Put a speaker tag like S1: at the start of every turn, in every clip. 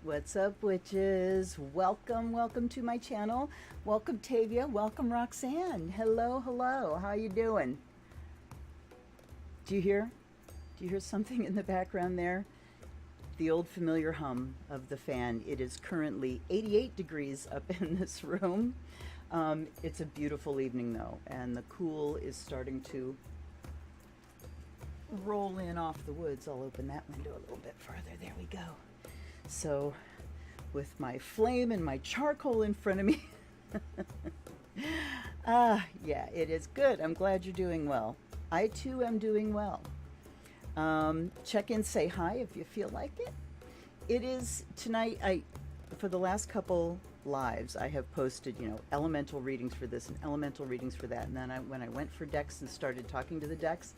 S1: What's up, witches? Welcome to my channel. Welcome, Tavia. Welcome, Roxanne. Hello. How you doing? Do you hear? Do you hear something in the background there? The old familiar hum of the fan. It is currently 88 degrees up in this room. It's a beautiful evening though, and the cool is starting to roll in off the woods. I'll open that window a little bit further. There we go. So with my flame and my charcoal in front of me, yeah, it is good. I'm glad you're doing well. I too am doing well. Check in, say hi if you feel like it. It is tonight. For the last couple lives, I have posted, elemental readings for this and elemental readings for that. And then when I went for decks and started talking to the decks,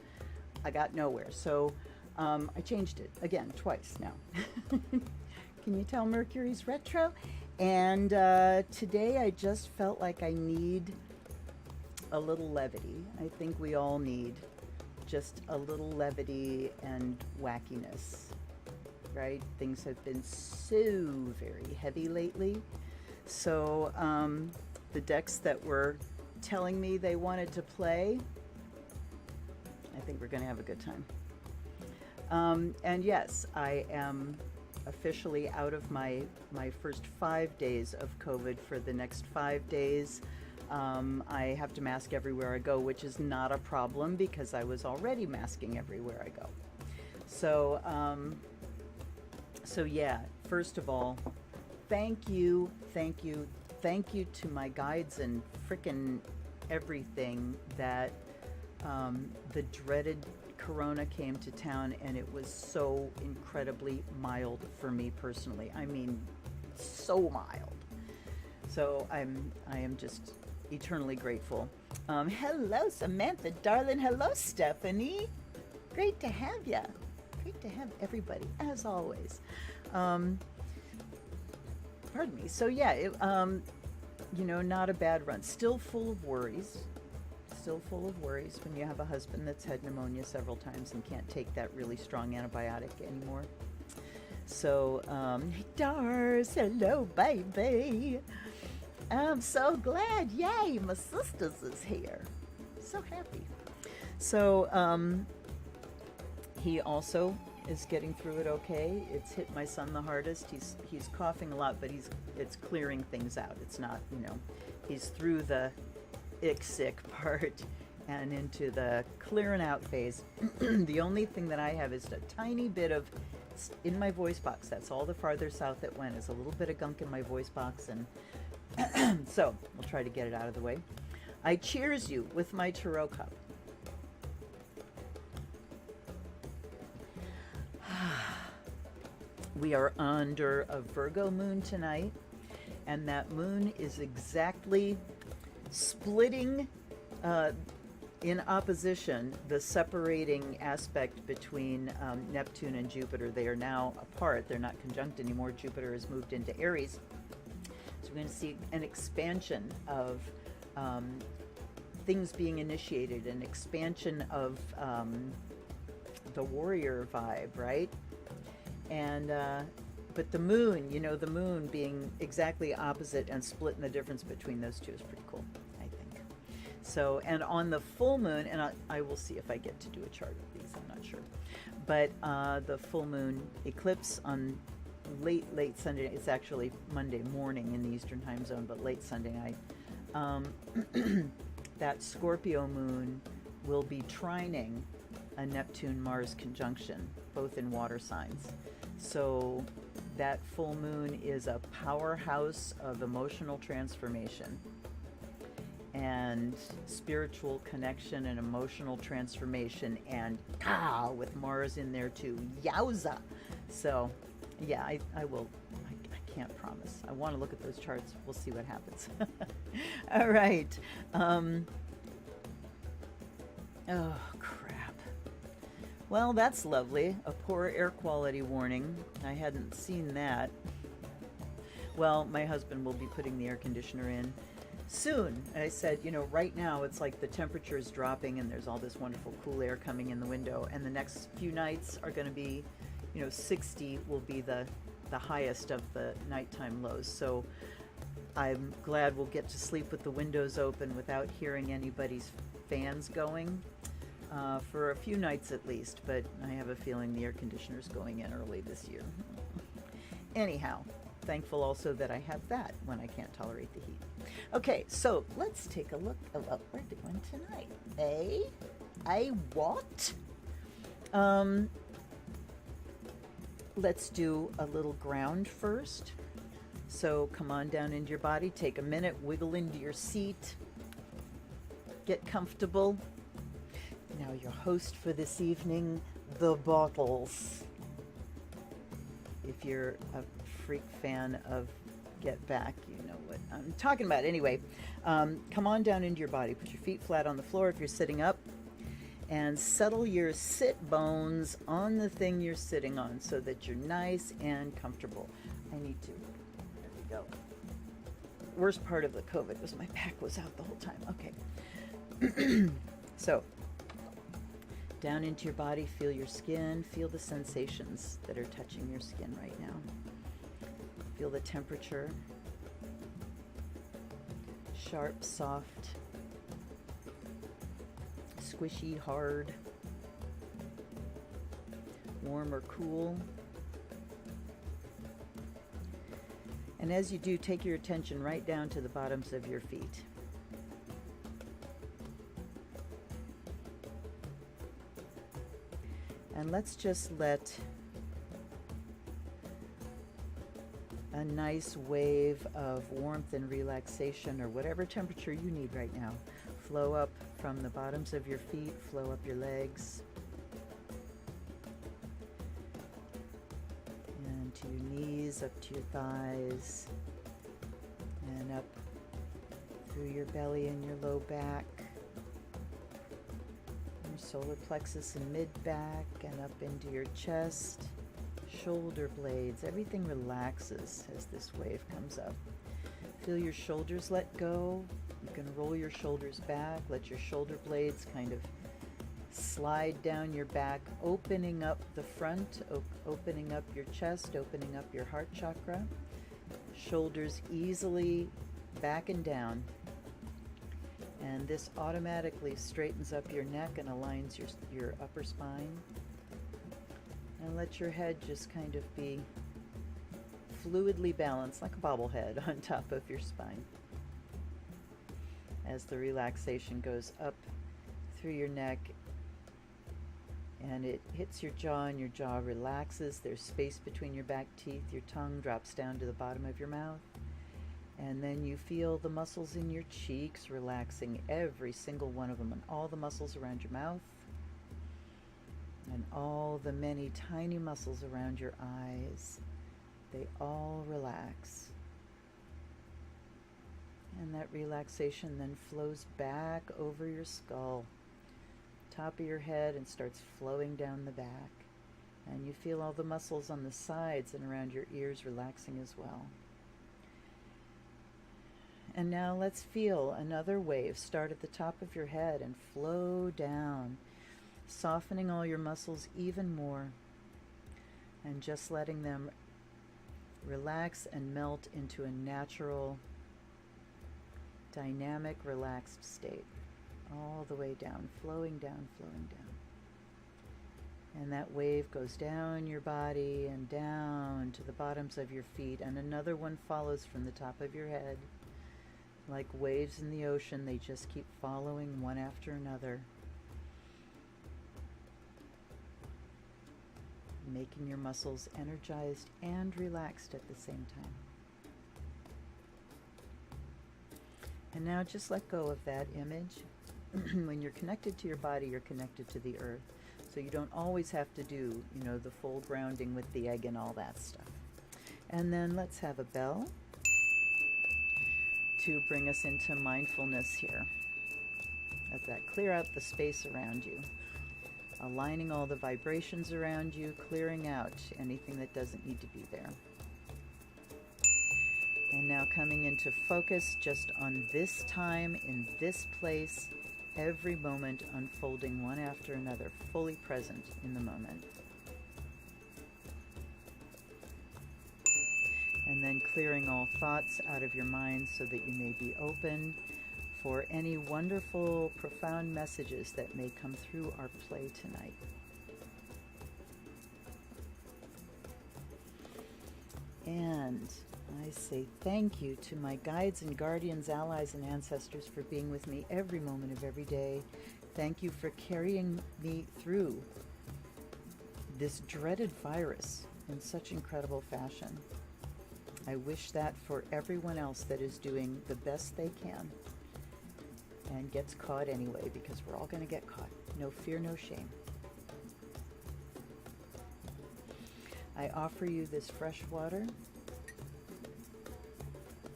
S1: I got nowhere. So I changed it again, twice now. Can you tell Mercury's retro? And today I just felt like I need a little levity. I think we all need just a little levity and wackiness, right? Things have been so very heavy lately. So the decks that were telling me they wanted to play, I think we're going to have a good time. And yes, I am officially out of my first 5 days of COVID. For the next 5 days. I have to mask everywhere I go, which is not a problem because I was already masking everywhere I go. So, so yeah, first of all, thank you to my guides and frickin' everything that the dreaded Corona came to town, and it was so incredibly mild for me personally. I mean, so mild. So I am just eternally grateful. Hello, Samantha, darling. Hello, Stephanie. Great to have ya. Great to have everybody, as always. Pardon me. So yeah, not a bad run. Still full of worries. Still full of worries when you have a husband that's had pneumonia several times and can't take that really strong antibiotic anymore. So, Dars, hello, baby. I'm so glad. Yay, my sisters is here. So happy. So, he also is getting through it okay. It's hit my son the hardest. He's coughing a lot, but it's clearing things out. It's not, he's through the sick part and into the clearing out phase. The only thing that I have is a tiny bit of in my voice box. That's all the farther south it went, is a little bit of gunk in my voice box, and so we'll try to get it out of the way. I cheers you with my tarot cup. We are under a Virgo moon tonight, and that moon is exactly splitting in opposition the separating aspect between Neptune and Jupiter. They are now apart. They're not conjunct anymore. Jupiter has moved into Aries. So we're going to see an expansion of things being initiated, an expansion of the warrior vibe, right? And but the moon, the moon being exactly opposite and splitting the difference between those two is pretty cool, I think. So, and on the full moon, and I will see if I get to do a chart of these, I'm not sure. But the full moon eclipse on late Sunday, it's actually Monday morning in the Eastern time zone, but late Sunday night, that Scorpio moon will be trining a Neptune-Mars conjunction, both in water signs. So that full moon is a powerhouse of emotional transformation and spiritual connection and emotional transformation, and with Mars in there too. Yowza! So yeah, I will. I can't promise. I want to look at those charts. We'll see what happens. All right. Oh, crap. Well, that's lovely. A poor air quality warning. I hadn't seen that. Well, my husband will be putting the air conditioner in soon. I said, right now it's like the temperature is dropping and there's all this wonderful cool air coming in the window. And the next few nights are going to be, 60 will be the the highest of the nighttime lows. So I'm glad we'll get to sleep with the windows open without hearing anybody's fans going for a few nights at least, but I have a feeling the air conditioner's going in early this year. Anyhow, thankful also that I have that when I can't tolerate the heat. Okay, so let's take a look at what we're doing tonight. A what? Let's do a little ground first. So come on down into your body, take a minute, wiggle into your seat, get comfortable. Now your host for this evening, the bottles. If you're a freak fan of Get Back, you know what I'm talking about. Anyway, come on down into your body, put your feet flat on the floor if you're sitting up, and settle your sit bones on the thing you're sitting on so that you're nice and comfortable. I need to. Go. Worst part of the COVID was my back was out the whole time. Okay. So, down into your body, feel your skin, feel the sensations that are touching your skin right now. Feel the temperature. Sharp, soft, squishy, hard, warm or cool. And as you do, take your attention right down to the bottoms of your feet. And let's just let a nice wave of warmth and relaxation, or whatever temperature you need right now, flow up from the bottoms of your feet, flow up your legs, to your knees, up to your thighs, and up through your belly and your low back, your solar plexus and mid-back, and up into your chest, shoulder blades. Everything relaxes as this wave comes up. Feel your shoulders let go. You can roll your shoulders back, let your shoulder blades kind of slide down your back, opening up the front, opening up your chest, opening up your heart chakra. Shoulders easily back and down. And this automatically straightens up your neck and aligns your upper spine. And let your head just kind of be fluidly balanced like a bobblehead on top of your spine. As the relaxation goes up through your neck and it hits your jaw, and your jaw relaxes. There's space between your back teeth. Your tongue drops down to the bottom of your mouth. And then you feel the muscles in your cheeks relaxing, every single one of them, and all the muscles around your mouth, and all the many tiny muscles around your eyes. They all relax. And that relaxation then flows back over your skull, top of your head, and starts flowing down the back. And you feel all the muscles on the sides and around your ears relaxing as well. And now let's feel another wave start at the top of your head and flow down, softening all your muscles even more, and just letting them relax and melt into a natural, dynamic, relaxed state. All the way down, flowing down, flowing down. And that wave goes down your body and down to the bottoms of your feet, and another one follows from the top of your head. Like waves in the ocean, they just keep following one after another, making your muscles energized and relaxed at the same time. And now just let go of that image. When you're connected to your body, you're connected to the earth. So you don't always have to do, the full grounding with the egg and all that stuff. And then let's have a bell to bring us into mindfulness here. Let that clear out the space around you, aligning all the vibrations around you, clearing out anything that doesn't need to be there. And now coming into focus just on this time, in this place, every moment unfolding one after another, fully present in the moment. and then clearing all thoughts out of your mind so that you may be open for any wonderful, profound messages that may come through our play tonight. And I say thank you to my guides and guardians, allies and ancestors for being with me every moment of every day. Thank you for carrying me through this dreaded virus in such incredible fashion. I wish that for everyone else that is doing the best they can and gets caught anyway, because we're all going to get caught. No fear, no shame. I offer you this fresh water,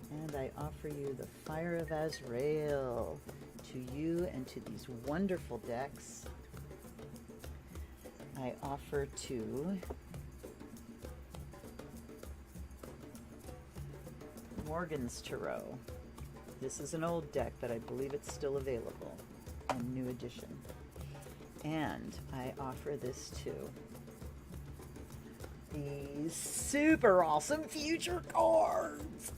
S1: and I offer you the fire of Azrael to you and to these wonderful decks. I offer to Morgan's Tarot. This is an old deck, but I believe it's still available in new edition. And I offer this to these super awesome future cards.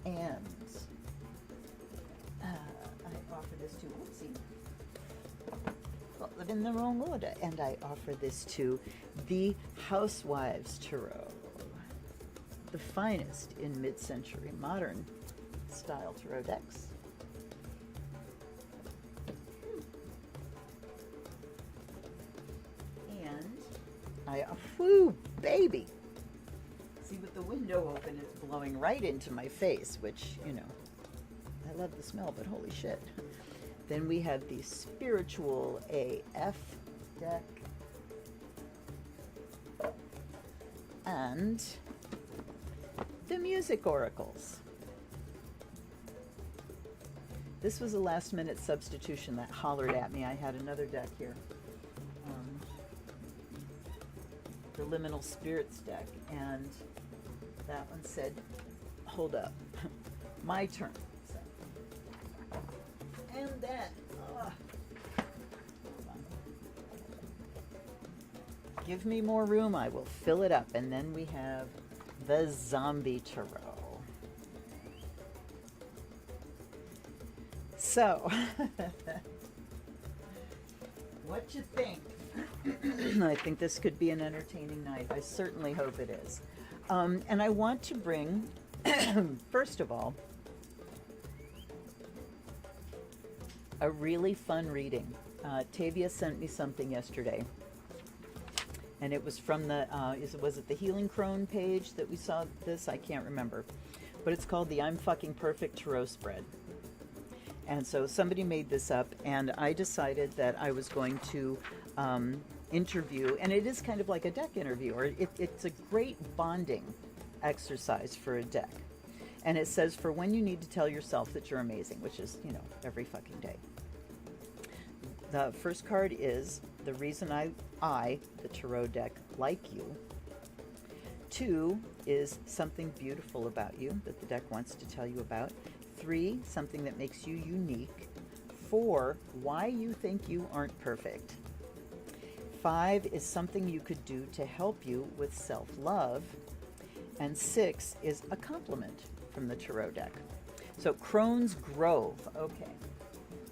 S1: And I offer this to, put them in the wrong order. And I offer this to the Housewives Tarot, the finest in mid-century modern style tarot decks. And whoo, baby! See, with the window open, it's blowing right into my face, which, you know, I love the smell, but holy shit. Then we have the Spiritual AF deck. And the Music Oracles. This was a last-minute substitution that hollered at me. I had another deck here. The Liminal Spirits deck, and that one said, hold up, my turn. So, and then, give me more room, I will fill it up. And then we have the Zombie Tarot. So, what you think? I think this could be an entertaining night. I certainly hope it is. And I want to bring, first of all, a really fun reading. Tavia sent me something yesterday, and it was from the, was it the Healing Crone page that we saw this? I can't remember. But it's called the I'm Fucking Perfect Tarot Spread. And so somebody made this up, and I decided that I was going to interview, and it is kind of like a deck interview, or it's a great bonding exercise for a deck. And it says, for when you need to tell yourself that you're amazing, which is, you know, every fucking day. The first card is the reason I, the tarot deck, like you. 2 is something beautiful about you that the deck wants to tell you about. 3, something that makes you unique. 4, why you think you aren't perfect. 5 is something you could do to help you with self-love. And 6 is a compliment from the tarot deck. So Crone's Grove. Okay.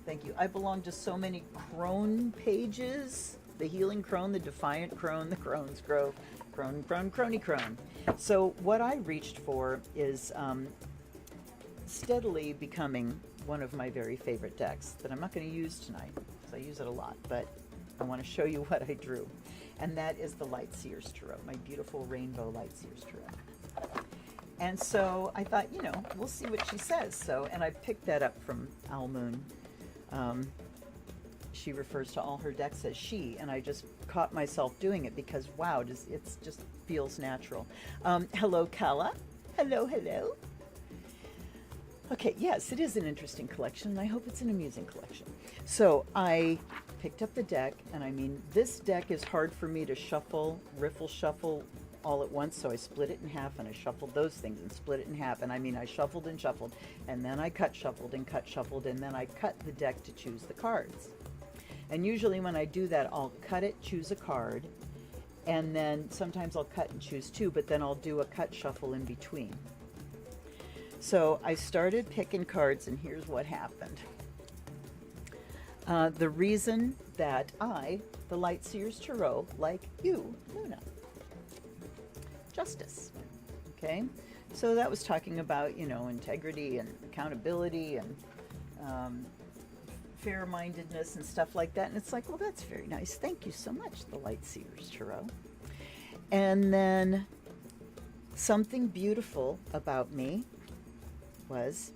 S1: Thank you. I belong to so many crone pages. The Healing Crone, the Defiant Crone, the Crone's Grove, Crone, Crony Crone. So what I reached for is steadily becoming one of my very favorite decks that I'm not going to use tonight, because I use it a lot, but I want to show you what I drew. And that is the Lightseers Tarot, my beautiful rainbow Lightseers Tarot. And so I thought, you know, we'll see what she says. So, and I picked that up from Owl Moon. She refers to all her decks as she, and I just caught myself doing it because, wow, it just feels natural. Hello, Kala. Hello, hello. Okay, yes, it is an interesting collection, and I hope it's an amusing collection. So I picked up the deck, and I mean, this deck is hard for me to riffle shuffle all at once, so I split it in half, and I shuffled those things and split it in half, and I mean, I shuffled and shuffled, and then I cut shuffled, and then I cut the deck to choose the cards. And usually when I do that, I'll cut it, choose a card, And then sometimes I'll cut and choose too, but then I'll do a cut shuffle in between. So I started picking cards, and here's what happened. The reason that I, the Light Seers Tarot, like you, Luna. Justice. Okay? So that was talking about, you know, integrity and accountability and fair-mindedness and stuff like that. And it's like, well, that's very nice. Thank you so much, the Light Seers Tarot. And then something beautiful about me was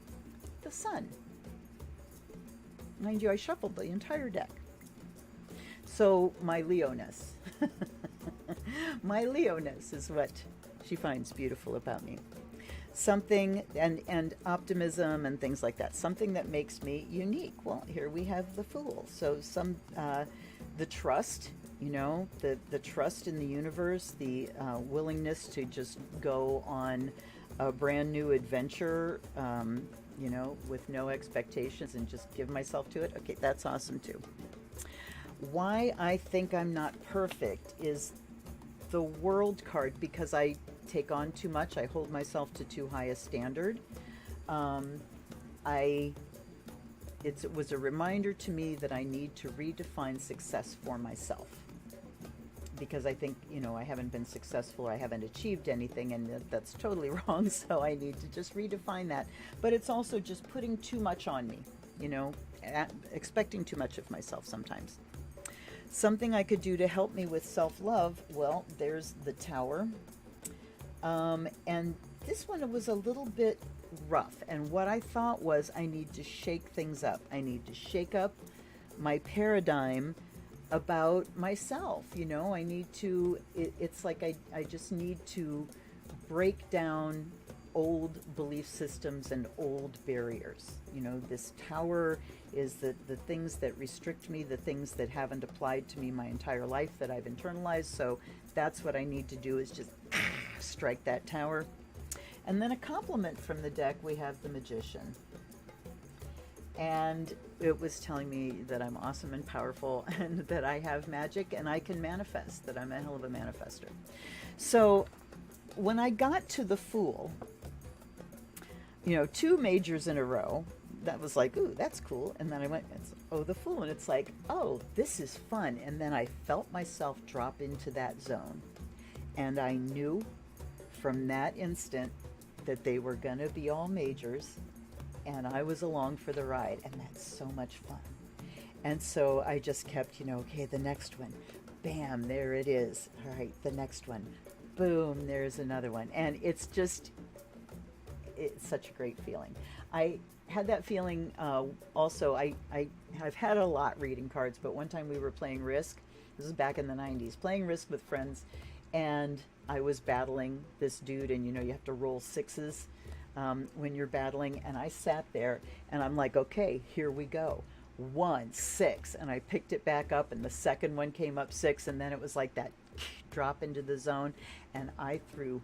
S1: the sun. Mind you, I shuffled the entire deck. So my Leo-ness. My Leo-ness is what she finds beautiful about me. Something, and optimism and things like that. Something that makes me unique. Well, here we have the Fool. So the trust, you know, the trust in the universe, the willingness to just go on a brand new adventure, you know, with no expectations and just give myself to it. Okay, that's awesome too. Why I think I'm not perfect is the World card, because I take on too much. I hold myself to too high a standard. It was a reminder to me that I need to redefine success for myself, because I think, you know, I haven't been successful, I haven't achieved anything, and that's totally wrong. So I need to just redefine that. But it's also just putting too much on me, you know, expecting too much of myself sometimes. Something I could do to help me with self-love, well, there's the Tower. And this one was a little bit rough. And what I thought was, I need to shake things up. I need to shake up my paradigm about myself. You know, I need to, it's like I just need to break down old belief systems and old barriers. You know, this Tower is the things that restrict me, the things that haven't applied to me my entire life that I've internalized. So that's what I need to do, is just strike that Tower. And then a compliment from the deck, we have the Magician. And it was telling me that I'm awesome and powerful, and that I have magic and I can manifest, that I'm a hell of a manifester. So when I got to the Fool, you know, 2 majors in a row, that was like, ooh, that's cool. And then I went, oh, the Fool. And it's like, oh, this is fun. And then I felt myself drop into that zone. And I knew from that instant that they were going to be all majors. And I was along for the ride. And that's so much fun. And so I just kept, you know, okay, the next one. Bam, there it is. All right, the next one. Boom, there's another one. And it's just, it's such a great feeling. I had that feeling also. I've had a lot reading cards, but one time we were playing Risk. This is back in the 90s, playing Risk with friends, and I was battling this dude, and you know, you have to roll 6s when you're battling, and I sat there and I'm like, okay, here we go. 1, 6, and I picked it back up, and the second one came up 6, and then it was like that drop into the zone, and I threw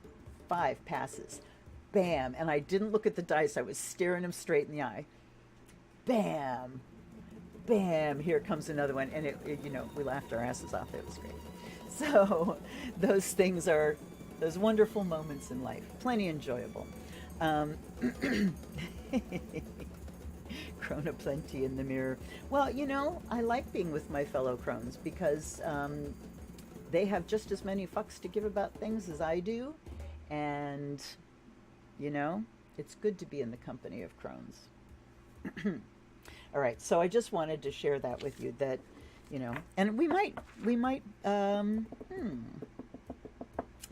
S1: 5 passes. Bam, and I didn't look at the dice. I was staring him straight in the eye. Bam, bam, here comes another one. And it you know, we laughed our asses off. It was great. So those things are those wonderful moments in life. Plenty enjoyable. Crone plenty in the mirror. Well, you know, I like being with my fellow crones, because they have just as many fucks to give about things as I do. And you know, it's good to be in the company of crones. All right, so I just wanted to share that with you, that, you know, and we might, I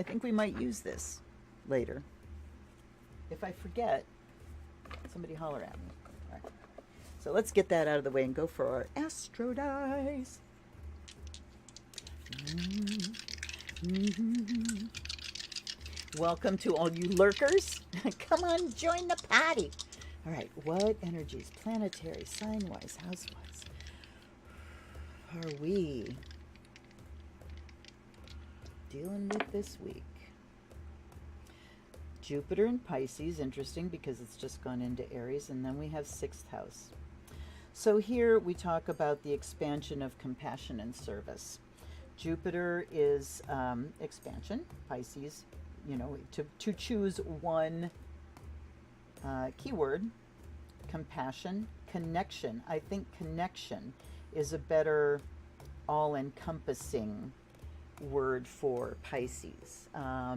S1: think we might use this later. If I forget, somebody holler at me. All right. So let's get that out of the way and go for our Astro Dice. Welcome to all you lurkers. Come on, join the party. All right, what energies, planetary, sign-wise, house-wise, are we dealing with this week? Jupiter in Pisces, interesting because it's just gone into Aries, and then we have 6th house. So here we talk about the expansion of compassion and service. Jupiter is expansion, Pisces, you know, to choose one keyword, compassion, connection. I think connection is a better all-encompassing word for Pisces,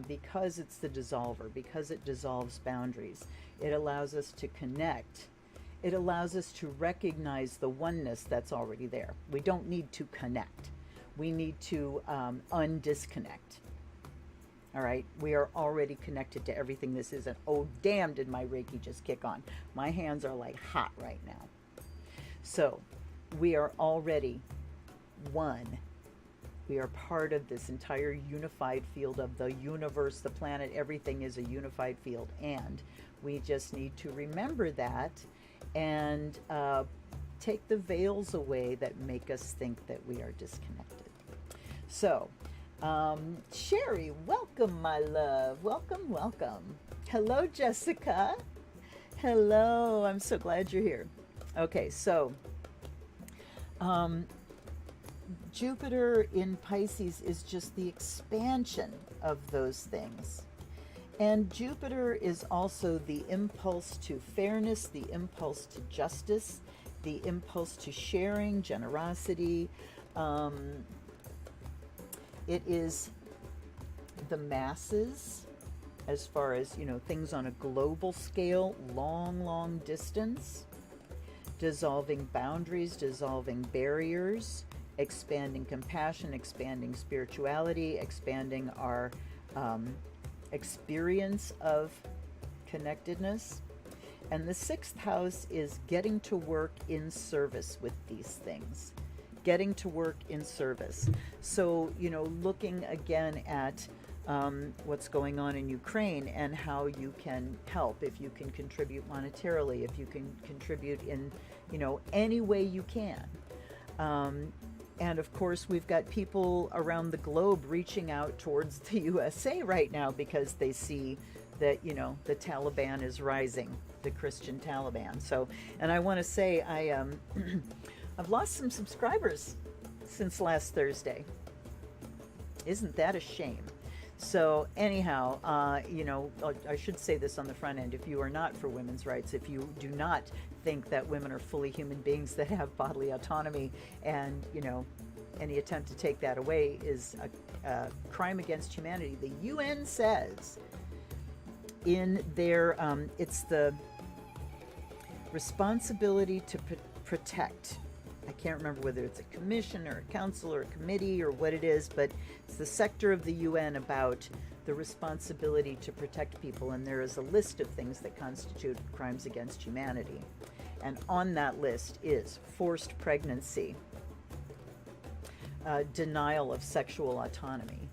S1: because it's the dissolver, because it dissolves boundaries. It allows us to connect. It allows us to recognize the oneness that's already there. We don't need to connect. We need to undisconnect. All right, we are already connected to everything this is. And oh, damn, did my Reiki just kick on. My hands are like hot right now. So we are already one. We are part of this entire unified field of the universe, the planet. Everything is a unified field. And we just need to remember that and take the veils away that make us think that we are disconnected. So, Sherry, welcome, my love. Welcome, welcome. Hello, Jessica. Hello, I'm so glad you're here. Okay, so Jupiter in Pisces is just the expansion of those things. And Jupiter is also the impulse to fairness, the impulse to justice, the impulse to sharing, generosity. It is the masses, as far as, you know, things on a global scale, long distance, dissolving boundaries, dissolving barriers, expanding compassion, expanding spirituality, expanding our experience of connectedness. And the 6th house is getting to work in service with these things. Getting to work in service. So, you know, looking again at what's going on in Ukraine and how you can help, if you can contribute monetarily, if you can contribute in, you know, any way you can. And of course, we've got people around the globe reaching out towards the USA right now because they see that, you know, the Taliban is rising, the Christian Taliban. So, and I want to say I've lost some subscribers since last Thursday. Isn't that a shame? So anyhow, you know, I should say this on the front end. If you are not for women's rights, if you do not think that women are fully human beings that have bodily autonomy, and, you know, any attempt to take that away is a crime against humanity. The UN says in their, it's the responsibility to protect. I can't remember whether it's a commission or a council or a committee or what it is, but it's the sector of the UN about the responsibility to protect people, and there is a list of things that constitute crimes against humanity. And on that list is forced pregnancy, denial of sexual autonomy,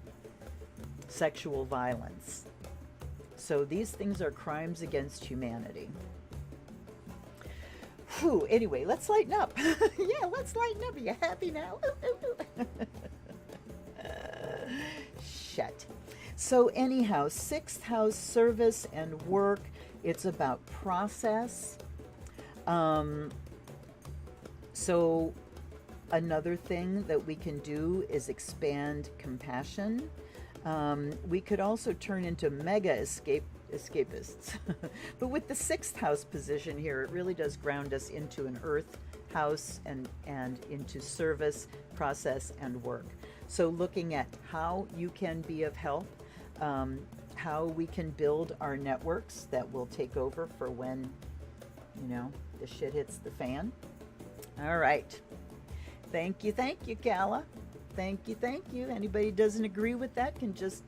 S1: sexual violence. So these things are crimes against humanity. Whew, anyway, let's lighten up. Yeah, let's lighten up. Are you happy now? Shit. So anyhow, 6th house, service and work. It's about process. So another thing that we can do is expand compassion. We could also turn into mega escapists. But with the 6th house position here, it really does ground us into an earth house and into service, process, and work. So looking at how you can be of help, how we can build our networks that will take over for when, you know, the shit hits the fan. All right. Thank you, Calla. Thank you. Anybody who doesn't agree with that can just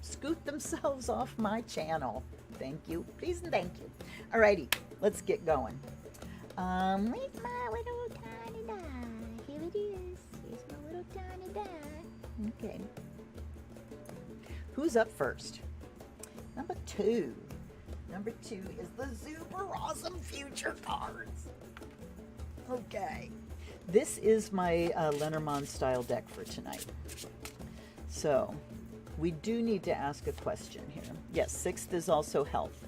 S1: scoot themselves off my channel. Thank you. Please and thank you. Alrighty, let's get going. Where's my little tiny die? Here it is. Here's my little tiny die. Okay. Who's up first? Number 2. Number 2 is the super awesome future cards. Okay. This is my Lenormand style deck for tonight. So, we do need to ask a question here. Yes, 6th is also health.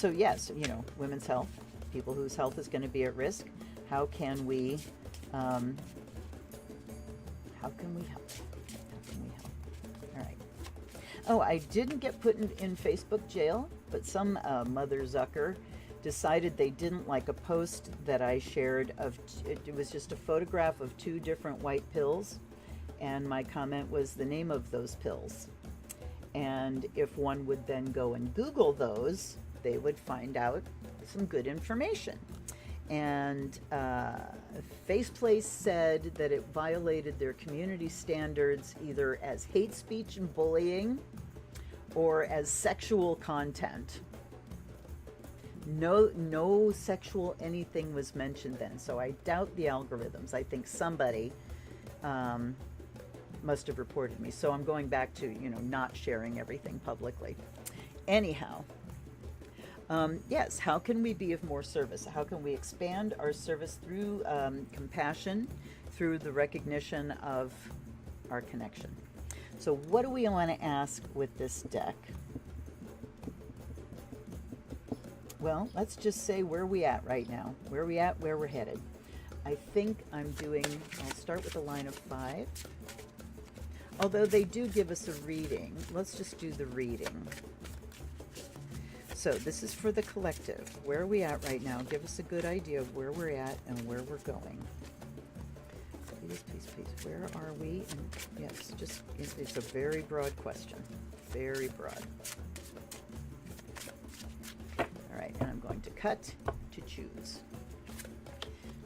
S1: So yes, you know, women's health, people whose health is going to be at risk. How can we help? How can we help? All right. Oh, I didn't get put in Facebook jail, but some Mother Zucker decided they didn't like a post that I shared of, it was just a photograph of 2 different white pills, and my comment was the name of those pills. And if one would then go and Google those, they would find out some good information. And Faceplace said that it violated their community standards either as hate speech and bullying or as sexual content. No sexual anything was mentioned then, so I doubt the algorithms. I think somebody must have reported me. So I'm going back to, not sharing everything publicly. Anyhow, yes, how can we be of more service? How can we expand our service through compassion, through the recognition of our connection? So what do we want to ask with this deck? Well, let's just say where we at right now. Where we at, where we're headed. I think I'll start with a line of 5. Although they do give us a reading. Let's just do the reading. So this is for the collective. Where are we at right now? Give us a good idea of where we're at and where we're going. Please, please, please. Where are we? And yes, it's a very broad question. Very broad. All right, and I'm going to cut to choose.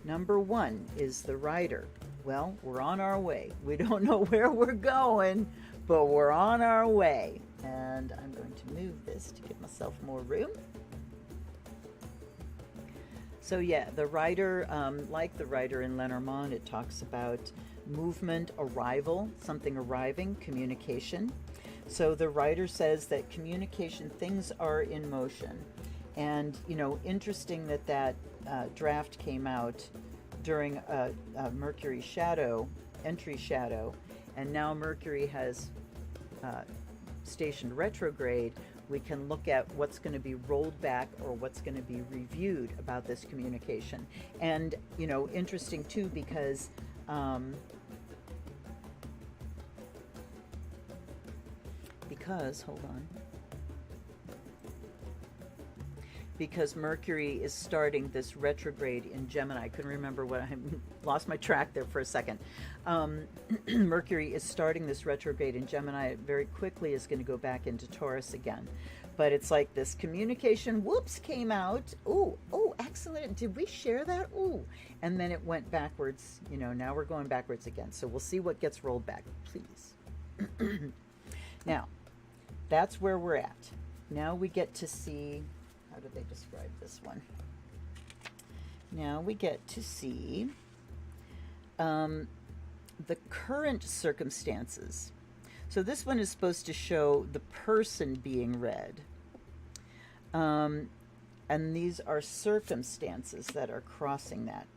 S1: Number 1 is the rider. Well, we're on our way. We don't know where we're going, but we're on our way. And I'm going to move this to give myself more room. So yeah, the rider, like the rider in Lenormand, it talks about movement, arrival, something arriving, communication. So the rider says that communication, things are in motion. And, interesting that draft came out during a Mercury shadow, entry shadow, and now Mercury has stationed retrograde. We can look at what's going to be rolled back or what's going to be reviewed about this communication. And, interesting too, because hold on. Because Mercury is starting this retrograde in Gemini. I couldn't remember what, I lost my track there for a second. Mercury is starting this retrograde in Gemini. It very quickly is going to go back into Taurus again. But it's like this communication, whoops, came out. Oh, excellent. Did we share that? Ooh. And then it went backwards. Now we're going backwards again. So we'll see what gets rolled back, please. Now, that's where we're at. Now we get to see, how do they describe this one? Now we get to see the current circumstances. So this one is supposed to show the person being read. And these are circumstances that are crossing that.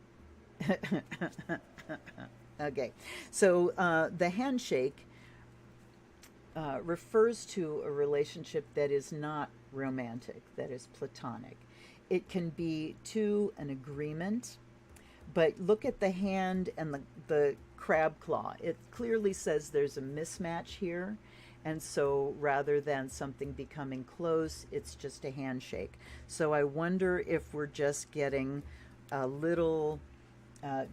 S1: Okay, so the handshake refers to a relationship that is not romantic, that is platonic. It can be to an agreement, but look at the hand and the crab claw. It clearly says there's a mismatch here, and so rather than something becoming close, it's just a handshake. So I wonder if we're just getting a little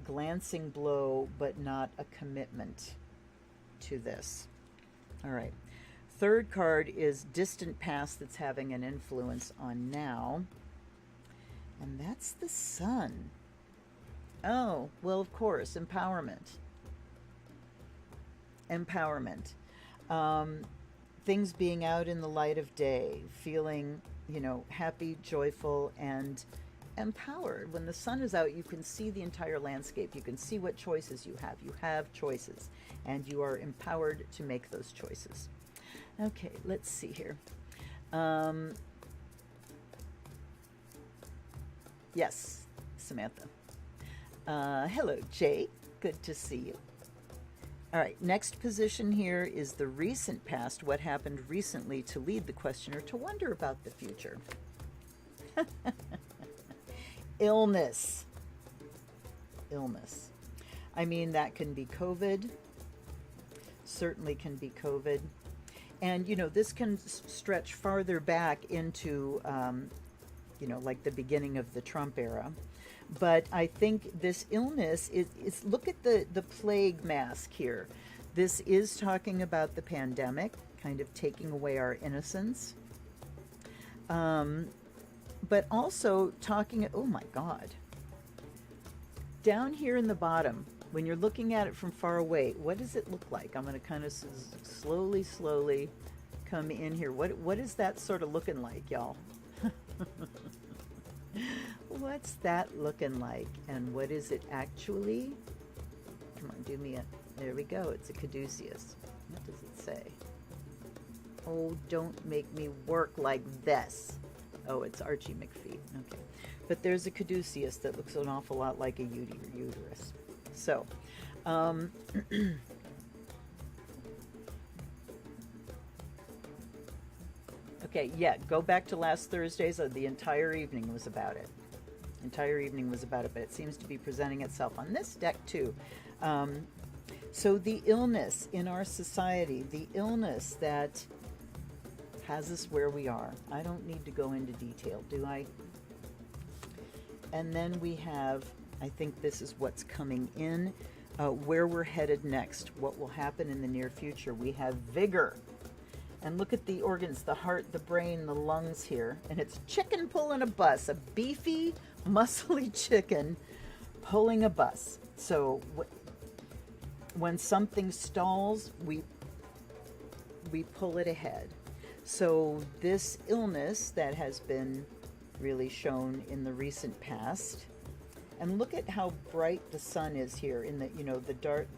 S1: glancing blow, but not a commitment to this. All right. Third card is distant past that's having an influence on now. And that's the Sun. Oh, well, of course, empowerment. Empowerment. Things being out in the light of day, feeling, happy, joyful, and empowered. When the sun is out, you can see the entire landscape. You can see what choices you have. You have choices, and you are empowered to make those choices. Okay, let's see here. Yes, Samantha. Hello, Jay. Good to see you. All right, next position here is the recent past, what happened recently, to lead the questioner to wonder about the future. illness. Illness. I mean, that can be COVID. Certainly can be COVID. And, you know, this can stretch farther back into, you know, like the beginning of the Trump era. But I think this illness is look at the plague mask here. This is talking about the pandemic, kind of taking away our innocence. But also talking, oh my God. Down here in the bottom, when you're looking at it from far away, what does it look like? I'm going to kind of slowly come in here. What is that sort of looking like, y'all? What's that looking like? And what is it actually? Come on, do me a... There we go. It's a caduceus. What does it say? Oh, don't make me work like this. Oh, it's Archie McPhee. Okay. But there's a caduceus that looks an awful lot like a uterus. So, okay, yeah, go back to last Thursday's. The entire evening was about it. Entire evening was about it, but it seems to be presenting itself on this deck too. So the illness in our society, the illness that has us where we are. I don't need to go into detail, do I? And then we have, I think this is what's coming in, where we're headed next, what will happen in the near future. We have vigor. And look at the organs, the heart, the brain, the lungs here. And it's chicken pulling a bus, a beefy, muscly chicken pulling a bus. So when something stalls, we pull it ahead. So this illness that has been really shown in the recent past, and look at how bright the sun is here in the, you know, the dark,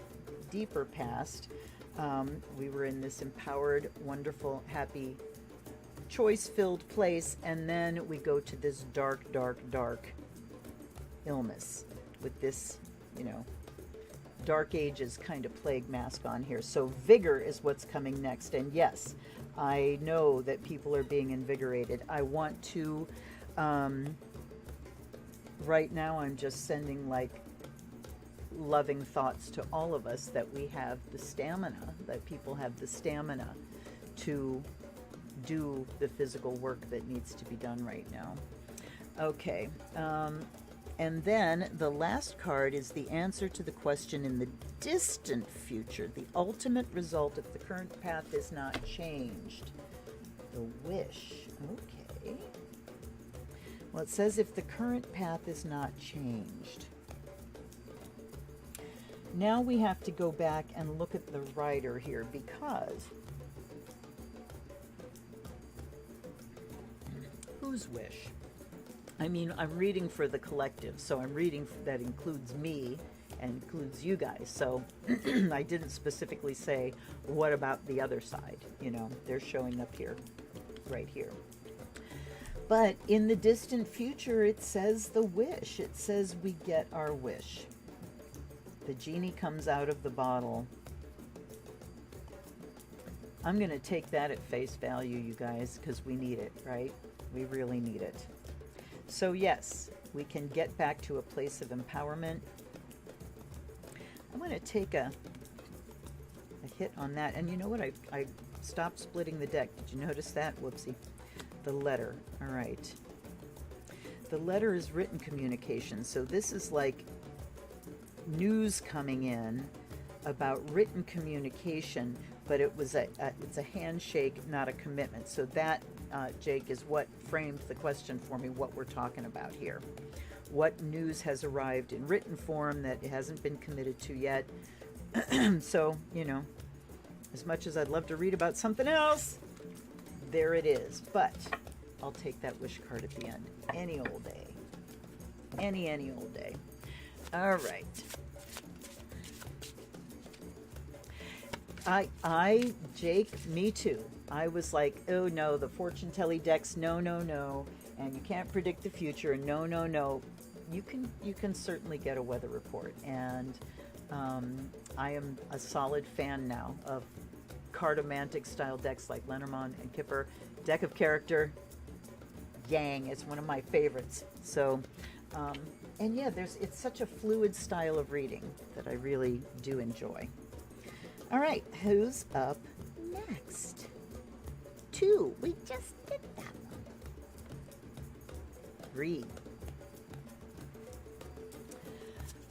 S1: deeper past. We were in this empowered, wonderful, happy, choice-filled place, and then we go to this dark, dark, dark illness with this, you know, Dark Ages kind of plague mask on here. So vigor is what's coming next. And yes, I know that people are being invigorated. I want to, right now I'm just sending like loving thoughts to all of us that we have the stamina, that people have the stamina to do the physical work that needs to be done right now. Okay. And then the last card is the answer to the question in the distant future. The ultimate result if the current path is not changed. The wish. Okay. Well, it says if the current path is not changed. Now we have to go back and look at the writer here, because whose wish? I mean, I'm reading for the collective, so I'm reading that includes me and includes you guys. So I didn't specifically say, what about the other side? You know, they're showing up here, right here. But in the distant future, it says the wish. It says we get our wish. The genie comes out of the bottle. I'm going to take that at face value, you guys, because we need it, right? We really need it. So yes, we can get back to a place of empowerment. I'm going to take a hit on that. And you know what? I stopped splitting the deck. Did you notice that? Whoopsie. The letter. All right. The letter is written communication. So this is like news coming in about written communication, but it's a handshake, not a commitment. So that, Jake, is what framed the question for me, what we're talking about here. What news has arrived in written form that it hasn't been committed to yet? So, you know, as much as I'd love to read about something else, there it is. But I'll take that wish card at the end. Any old day. Any old day. All right. Jake, me too. I was like, oh no, the fortune telling decks, no, and you can't predict the future, no. You can certainly get a weather report, and I am a solid fan now of cartomantic style decks like Lenormand and Kipper. Deck of Character, Yang is one of my favorites. So And yeah, it's such a fluid style of reading that I really do enjoy. All right, who's up next? 2. We just did that one. 3.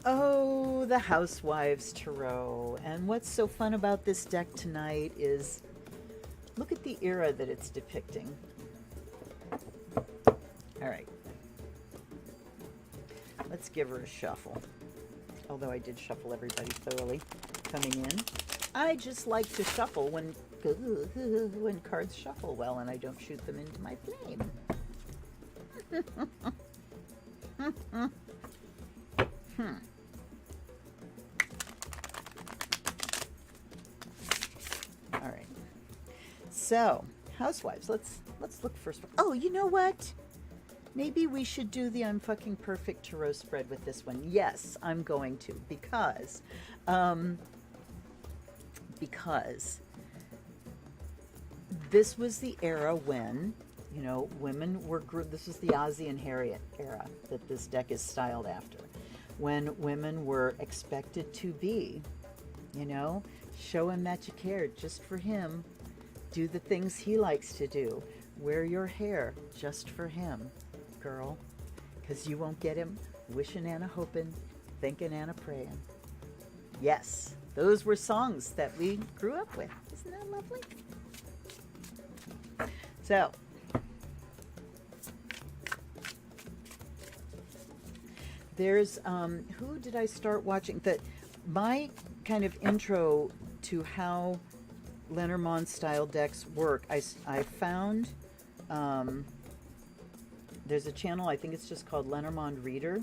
S1: Oh, the Housewives Tarot. And what's so fun about this deck tonight is look at the era that it's depicting. All right. Let's give her a shuffle. Although I did shuffle everybody thoroughly coming in. I just like to shuffle when cards shuffle well and I don't shoot them into my flame. All right. So, Housewives, let's look first. Oh, you know what? Maybe we should do the I'm Fucking Perfect Tarot spread with this one. Yes, I'm going to, because this was the era when, you know, women were, this was the Ozzie and Harriet era that this deck is styled after, when women were expected to be, you know, show him that you cared just for him, do the things he likes to do, wear your hair just for him, girl, because you won't get him wishing and a hoping, thinking and a praying. Yes, those were songs that we grew up with. Isn't that lovely? So, there's, who did I start watching? My kind of intro to how Lenormand style decks work, I found, there's a channel, I think it's just called Lenormand Reader,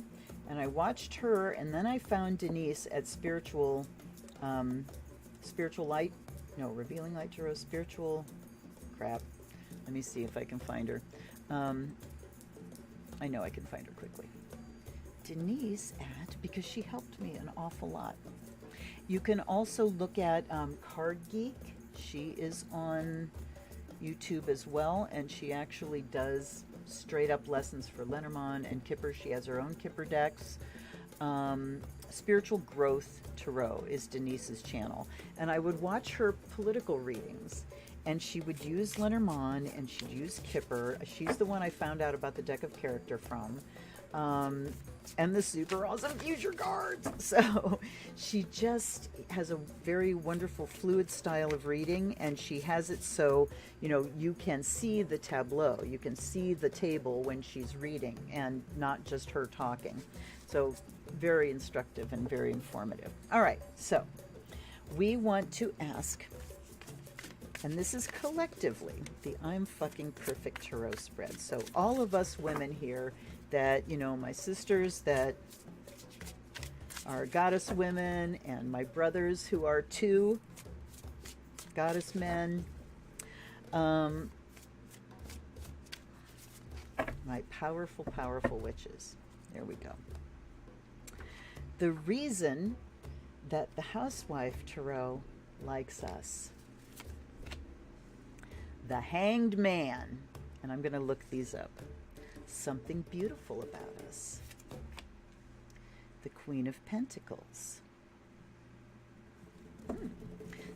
S1: and I watched her, and then I found Denise at Revealing Light Tarot, crap. Let me see if I can find her. I know I can find her quickly. Denise because she helped me an awful lot. You can also look at Card Geek. She is on YouTube as well, and she actually does straight up lessons for Lenormand and Kipper. She has her own Kipper decks. Spiritual Growth Tarot is Denise's channel, and I would watch her political readings, and she would use Lenormand and she'd use Kipper. She's the one I found out about the deck of character from, and the super awesome future cards. So she just has a very wonderful fluid style of reading, and she has it so, you know, you can see the tableau, you can see the table when she's reading and not just her talking. So very instructive and very informative. All right, so we want to ask, and this is collectively the I'm Fucking Perfect Tarot spread. So all of us women here that, you know, my sisters that are goddess women, and my brothers who are too goddess men, my powerful, powerful witches. There we go. The reason that the Housewife Tarot likes us. The Hanged Man. And I'm going to look these up. Something beautiful about us. The Queen of Pentacles.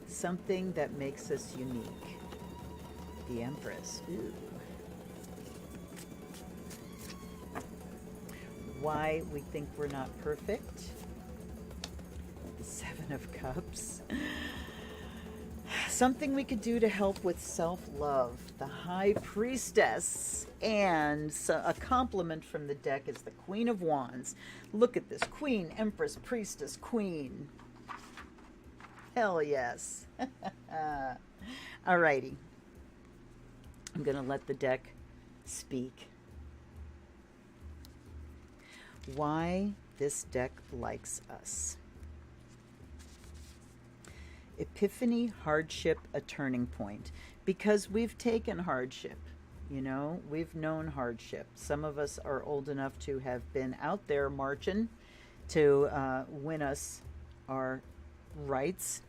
S1: Something that makes us unique. The Empress. Ooh. Why we think we're not perfect. The Seven of Cups. Something we could do to help with self-love. The High Priestess. And a compliment from the deck is the Queen of Wands. Look at this. Queen, Empress, Priestess, Queen. Hell yes. Alrighty. I'm going to let the deck speak. Why this deck likes us. Epiphany, hardship, a turning point. Because we've taken hardship, you know, we've known hardship. Some of us are old enough to have been out there marching to win us our rights.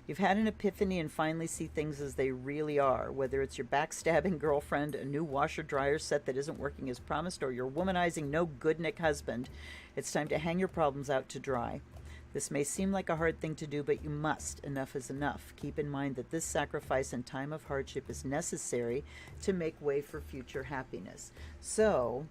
S1: You've had an epiphany and finally see things as they really are, whether it's your backstabbing girlfriend, a new washer dryer set that isn't working as promised, or your womanizing no good Nick husband. It's time to hang your problems out to dry. This may seem like a hard thing to do, but you must. Enough is enough. Keep in mind that this sacrifice and time of hardship is necessary to make way for future happiness. So,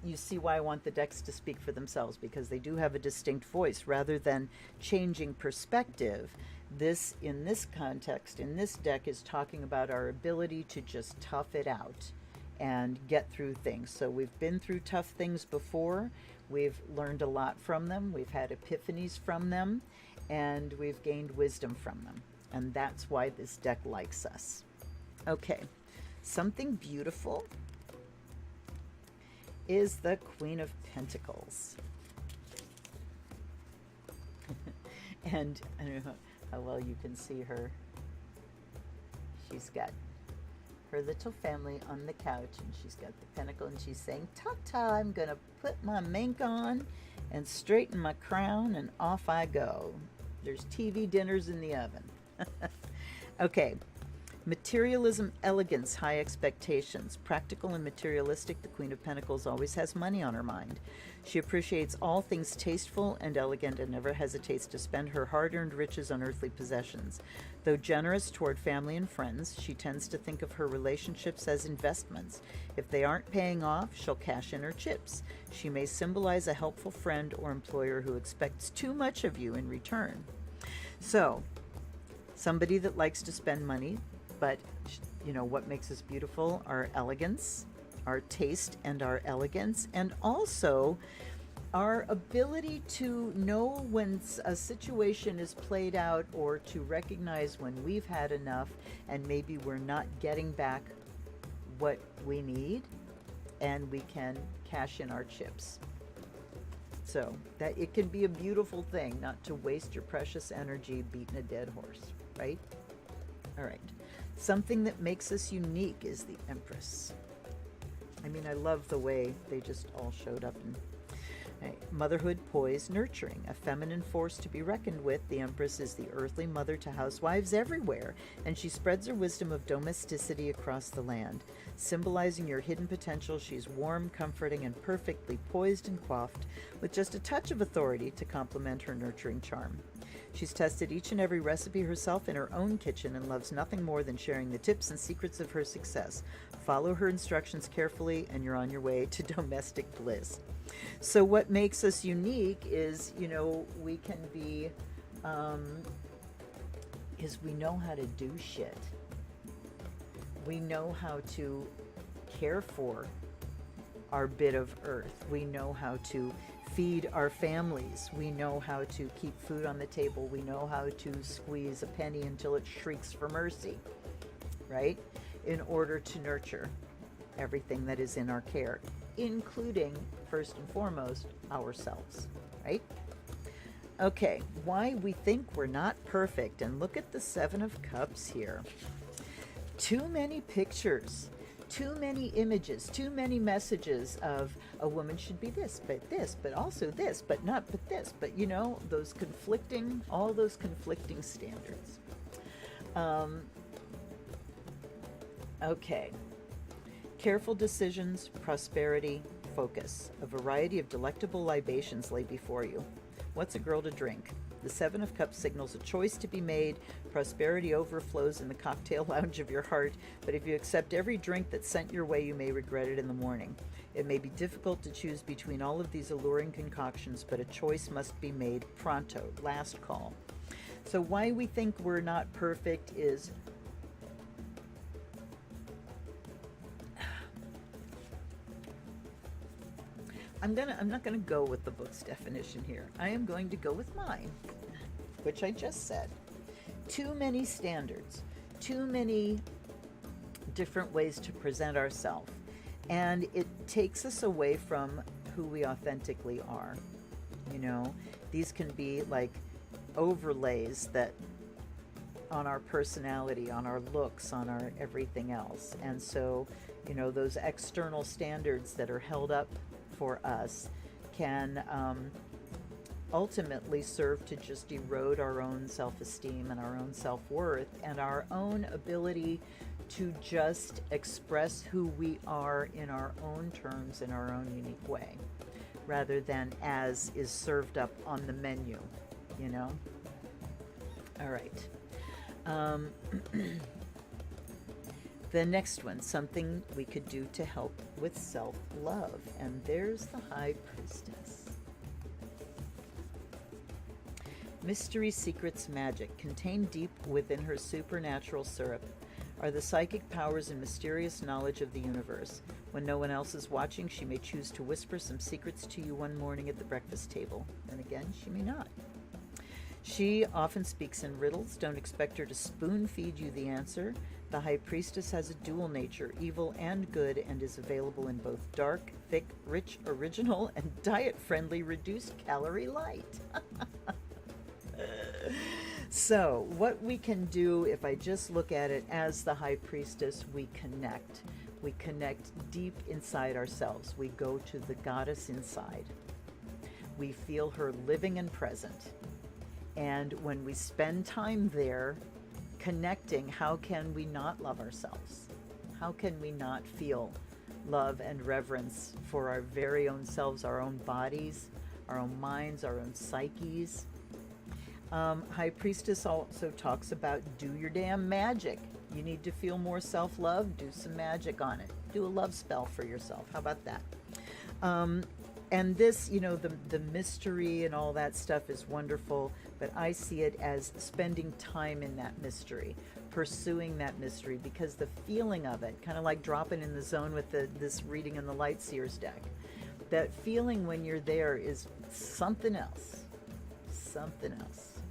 S1: you see why I want the decks to speak for themselves, because they do have a distinct voice. Rather than changing perspective, this, in this context, in this deck, is talking about our ability to just tough it out and get through things. So we've been through tough things before. We've learned a lot from them. We've had epiphanies from them, and we've gained wisdom from them. And that's why this deck likes us. Okay, something beautiful is the Queen of Pentacles. And I don't know how well you can see her. She's got her little family on the couch, and she's got the pentacle, and she's saying, ta-ta, I'm gonna put my mink on and straighten my crown, and off I go. There's TV dinners in the oven. Okay. Materialism, elegance, high expectations. Practical and materialistic, the Queen of Pentacles always has money on her mind. She appreciates all things tasteful and elegant and never hesitates to spend her hard-earned riches on earthly possessions. Though generous toward family and friends, she tends to think of her relationships as investments. If they aren't paying off, she'll cash in her chips. She may symbolize a helpful friend or employer who expects too much of you in return. So, somebody that likes to spend money, but, you know, what makes us beautiful? Our elegance, our taste and our elegance, and also our ability to know when a situation is played out, or to recognize when we've had enough and maybe we're not getting back what we need, and we can cash in our chips. So that it can be a beautiful thing not to waste your precious energy beating a dead horse, right? All right. Something that makes us unique is the Empress. I mean, I love the way they just all showed up. Motherhood, poise, nurturing, a feminine force to be reckoned with. The Empress is the earthly mother to housewives everywhere, and she spreads her wisdom of domesticity across the land. Symbolizing your hidden potential, she's warm, comforting, and perfectly poised and coiffed, with just a touch of authority to complement her nurturing charm. She's tested each and every recipe herself in her own kitchen and loves nothing more than sharing the tips and secrets of her success. Follow her instructions carefully and you're on your way to domestic bliss. So what makes us unique is, you know, we can be, is we know how to do shit. We know how to care for our bit of earth. We know how to feed our families. We know how to keep food on the table. We know how to squeeze a penny until it shrieks for mercy, right? In order to nurture everything that is in our care, including, first and foremost, ourselves, right? Okay, why we think we're not perfect. And look at the Seven of Cups here. Too many pictures, too many images, too many messages of a woman should be this, but also this, but not, but this, but, you know, those conflicting, all those conflicting standards. Okay. Careful decisions, prosperity, focus. A variety of delectable libations lay before you. What's a girl to drink? The Seven of Cups signals a choice to be made. Prosperity overflows in the cocktail lounge of your heart, but if you accept every drink that's sent your way, you may regret it in the morning. It may be difficult to choose between all of these alluring concoctions, but a choice must be made pronto. Last call. So why we think we're not perfect is I'm not gonna go with the book's definition here. I am going to go with mine, which I just said. Too many standards, too many different ways to present ourselves, and it takes us away from who we authentically are. You know, these can be like overlays that on our personality, on our looks, on our everything else. And so, you know, those external standards that are held up for us can
S2: ultimately serve to just erode our own self-esteem and our own self-worth and our own ability to just express who we are in our own terms, in our own unique way, rather than as is served up on the menu, you know? All right. The next one, something we could do to help with self-love. And there's the High Priestess. Mystery, secrets, magic. Contained deep within her supernatural syrup are the psychic powers and mysterious knowledge of the universe. When no one else is watching, she may choose to whisper some secrets to you one morning at the breakfast table. And again, she may not. She often speaks in riddles. Don't expect her to spoon feed you the answer. The High Priestess has a dual nature, evil and good, and is available in both dark, thick, rich, original, and diet-friendly, reduced-calorie light. So, what we can do, if I just look at it as the High Priestess, we connect. We connect deep inside ourselves. We go to the goddess inside. We feel her living and present. And when we spend time there connecting, how can we not love ourselves? How can we not feel love and reverence for our very own selves, our own bodies, our own minds, our own psyches? High Priestess also talks about do your damn magic. You need to feel more self-love, do some magic on it. Do a love spell for yourself. How about that? And this, you know, the mystery and all that stuff is wonderful, but I see it as spending time in that mystery, pursuing that mystery, because the feeling of it, kind of like dropping in the zone with this reading in the Light Seers deck, that feeling when you're there is something else,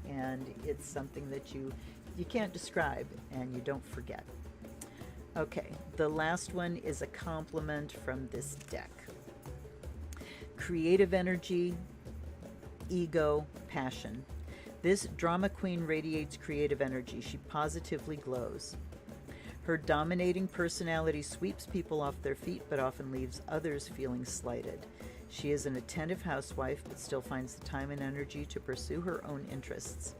S2: and it's something that you can't describe and you don't forget. Okay, the last one is a compliment from this deck. Creative energy, ego, passion. This drama queen radiates creative energy. She positively glows. Her dominating personality sweeps people off their feet, but often leaves others feeling slighted. She is an attentive housewife, but still finds the time and energy to pursue her own interests.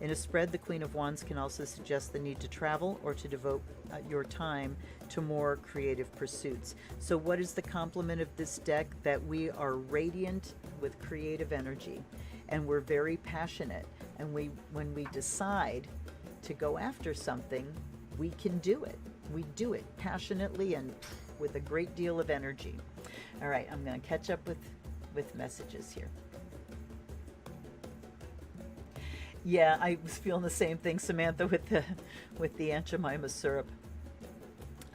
S2: In a spread, the Queen of Wands can also suggest the need to travel or to devote your time to more creative pursuits. So what is the complement of this deck? That we are radiant with creative energy, and we're very passionate. And when we decide to go after something, we can do it. We do it passionately and with a great deal of energy. All right, I'm going to catch up with messages here. Yeah, I was feeling the same thing, Samantha, with the Aunt Jemima syrup.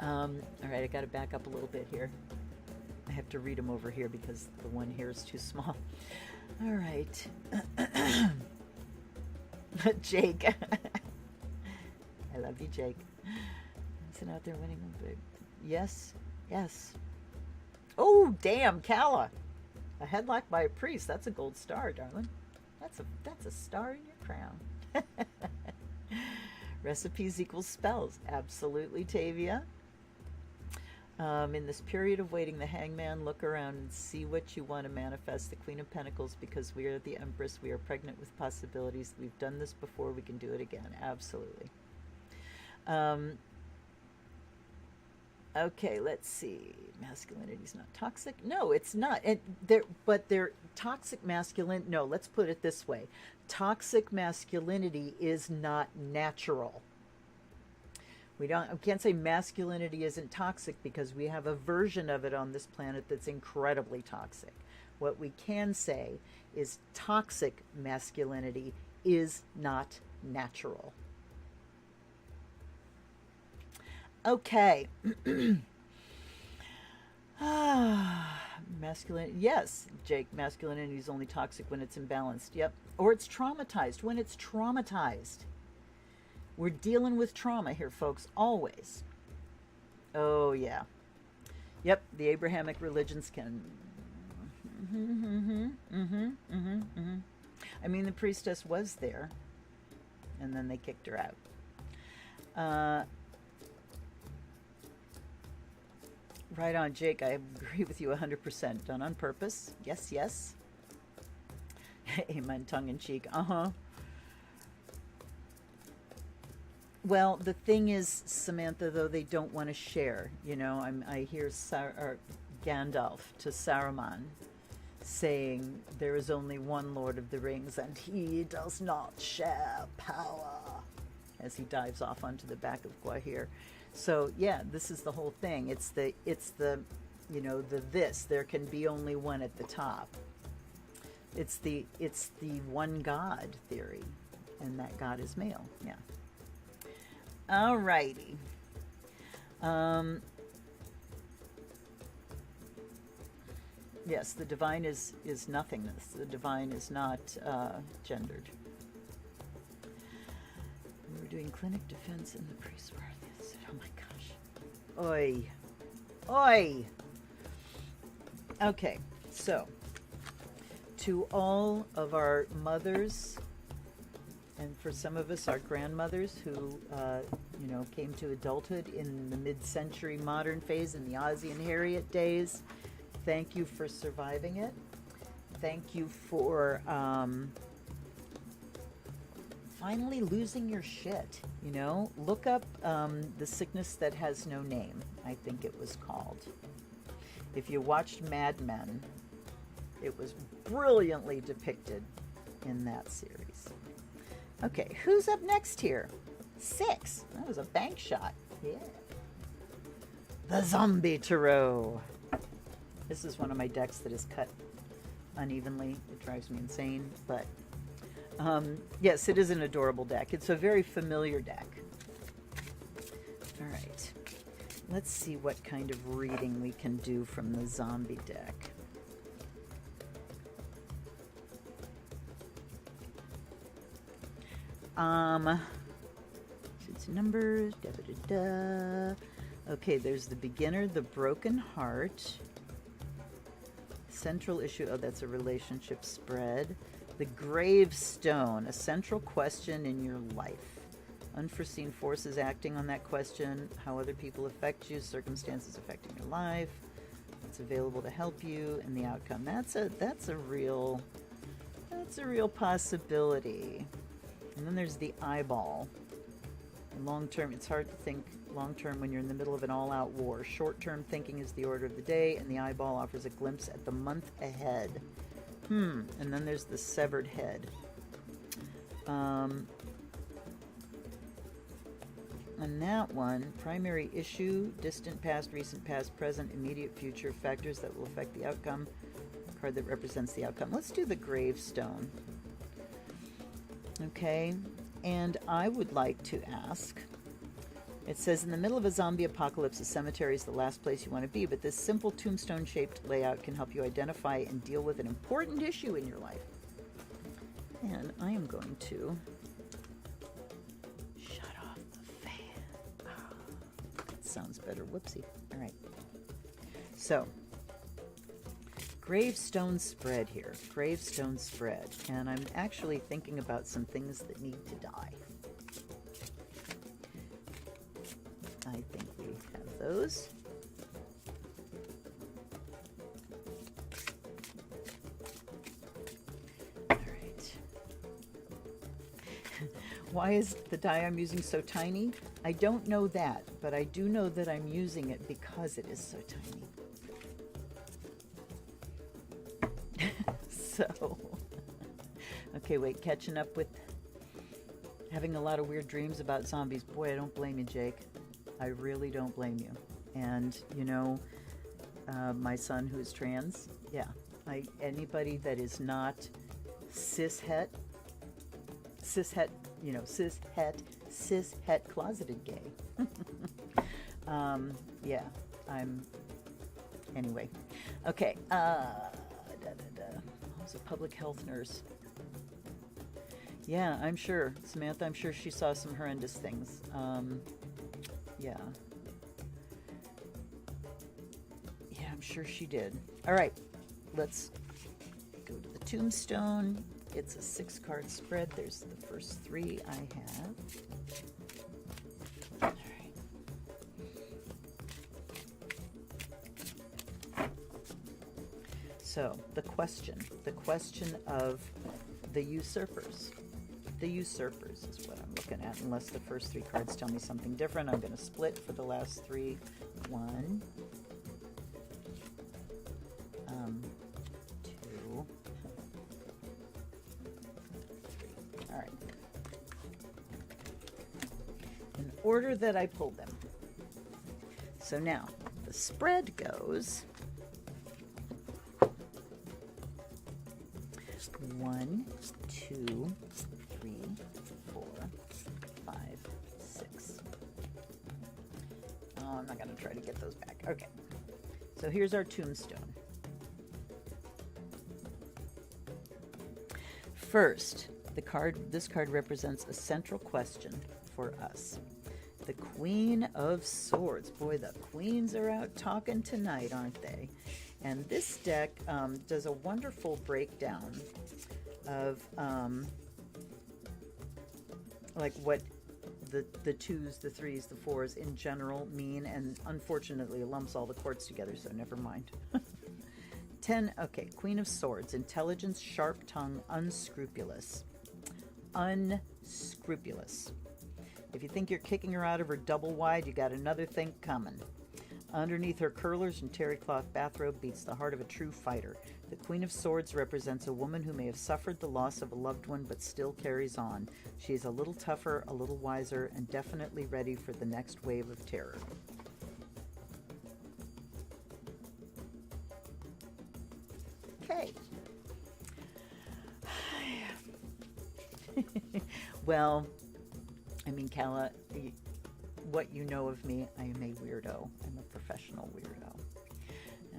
S2: All right, I got to back up a little bit here. I have to read them over here because the one here is too small. All right. Jake. I love you, Jake. Sitting out there winning them big. Yes, yes. Oh, damn, Kala. A headlock by a priest. That's a gold star, darling. That's a star in your crown. Recipes equals spells. Absolutely, Tavia. In this period of waiting, the hangman, look around and see what you want to manifest. The Queen of Pentacles, because we are the Empress. We are pregnant with possibilities. We've done this before. We can do it again. Absolutely. Okay, let's see. Masculinity is not toxic. No, it's not. But they're toxic masculine. No, let's put it this way. Toxic masculinity is not natural. We can't say masculinity isn't toxic because we have a version of it on this planet that's incredibly toxic. What we can say is toxic masculinity is not natural. Okay. Masculine. Yes, Jake, masculinity is only toxic when it's imbalanced. Yep. Or it's traumatized. When it's traumatized. We're dealing with trauma here, folks, always. Oh, yeah. Yep, the Abrahamic religions can... I mean, the priestess was there, and then they kicked her out. Right on, Jake. I agree with you 100%. Done on purpose. Yes, yes. Amen, tongue in cheek. Uh-huh. Well, the thing is, Samantha, though, they don't want to share. You know, I hear Gandalf to Saruman saying, there is only one Lord of the Rings, and he does not share power, as he dives off onto the back of Gwahir. So, yeah, this is the whole thing. It's the, you know, there can be only one at the top. It's the one God theory, and that God is male, yeah. Alrighty. Yes, the divine is nothingness. The divine is not gendered. We were doing clinic defense and the priest were this. Oh my gosh. Oi. Oi. Okay, so to all of our mothers, and for some of us, our grandmothers who, you know, came to adulthood in the mid-century modern phase in the Ozzie and Harriet days, thank you for surviving it. Thank you for finally losing your shit, you know? Look up The Sickness That Has No Name, I think it was called. If you watched Mad Men, it was brilliantly depicted in that series. Okay, who's up next here? 6. That was a bank shot. Yeah. The Zombie Tarot. This is one of my decks that is cut unevenly. It drives me insane, but yes, it is an adorable deck. It's a very familiar deck. All right. Let's see what kind of reading we can do from the zombie deck. It's numbers, da da da da. Okay, there's the beginner, the broken heart. Central issue, oh, that's a relationship spread. The gravestone, a central question in your life. Unforeseen forces acting on that question, how other people affect you, circumstances affecting your life, what's available to help you, and the outcome. That's a real possibility. And then there's the eyeball. Long term, it's hard to think long term when you're in the middle of an all-out war. Short term thinking is the order of the day, and the eyeball offers a glimpse at the month ahead. And then there's the severed head. And that one, primary issue, distant past, recent past, present, immediate future, factors that will affect the outcome. Card that represents the outcome. Let's do the gravestone. Okay, and I would like to ask, it says, in the middle of a zombie apocalypse, a cemetery is the last place you want to be, but this simple tombstone-shaped layout can help you identify and deal with an important issue in your life. And I am going to shut off the fan. Oh, that sounds better. Whoopsie. All right. So, gravestone spread here. Gravestone spread. And I'm actually thinking about some things that need to die. I think we have those. All right. Why is the die I'm using so tiny? I don't know that, but I do know that I'm using it because it is so tiny. So, okay, wait, catching up with having a lot of weird dreams about zombies. Boy, I don't blame you, Jake. I really don't blame you. And, you know, my son who's trans, yeah, anybody that is not cishet, you know, cishet closeted gay. Yeah, anyway. Okay, I was a public health nurse. Yeah, I'm sure, Samantha, I'm sure she saw some horrendous things. Yeah. Yeah, I'm sure she did. All right, let's go to the tombstone. It's a 6-card spread. There's the first 3 I have. All right. So, the question of the usurpers. The usurpers is what I'm looking at, unless the first three cards tell me something different. I'm going to split for the last three. 1, 2, 3. All right. In order that I pulled them. So now the spread goes 1, 2, 3, 4, 5, 6. Oh, I'm not going to try to get those back. Okay. So here's our tombstone. First, this card represents a central question for us. The Queen of Swords. Boy, the queens are out talking tonight, aren't they? And this deck does a wonderful breakdown of like what the twos, the threes, the fours in general mean, and unfortunately it lumps all the courts together, so never mind. 10, okay, Queen of Swords, intelligence, sharp tongue, unscrupulous. Unscrupulous. If you think you're kicking her out of her double wide, you got another thing coming. Underneath her curlers and terry cloth bathrobe beats the heart of a true fighter. The Queen of Swords represents a woman who may have suffered the loss of a loved one but still carries on. She is a little tougher, a little wiser, and definitely ready for the next wave of terror. Okay. Well, I mean, Kala, what you know of me, I am a weirdo. I'm a professional weirdo.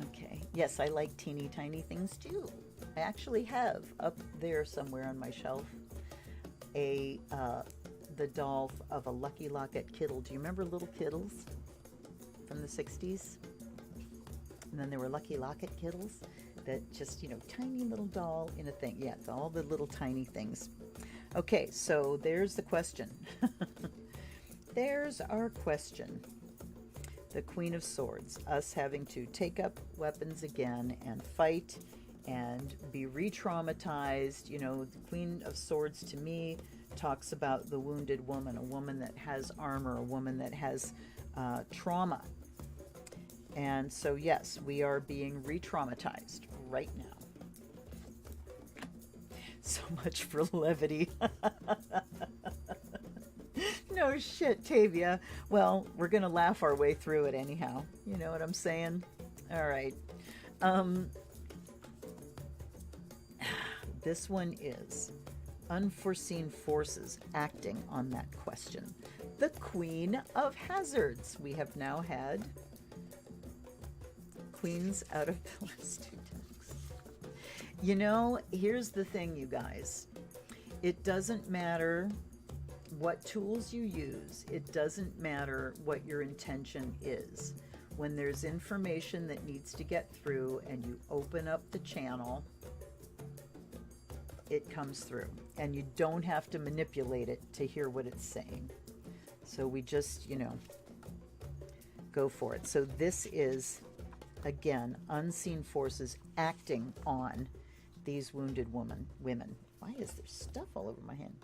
S2: Okay. Yes, I like teeny tiny things too. I actually have up there somewhere on my shelf the doll of a Lucky Locket Kittle. Do you remember little Kittles from the 60s? And then there were Lucky Locket Kittles that just, tiny little doll in a thing. Yeah, it's all the little tiny things. Okay, so there's the question. There's our question. The Queen of Swords, us having to take up weapons again and fight and be re-traumatized. The Queen of Swords to me talks about the wounded woman, a woman that has armor, a woman that has trauma. And so, yes, we are being re-traumatized right now. So much for levity. No shit, Tavia. Well, we're going to laugh our way through it anyhow. You know what I'm saying? All right. This one is unforeseen forces acting on that question. The Queen of Hazards. We have now had queens out of the last two decks. Here's the thing, you guys. It doesn't matter what tools you use. It doesn't matter what your intention is. When there's information that needs to get through and you open up the channel, it comes through. And you don't have to manipulate it to hear what it's saying. So we just, go for it. So this is, again, unseen forces acting on these wounded women. Why is there stuff all over my hand?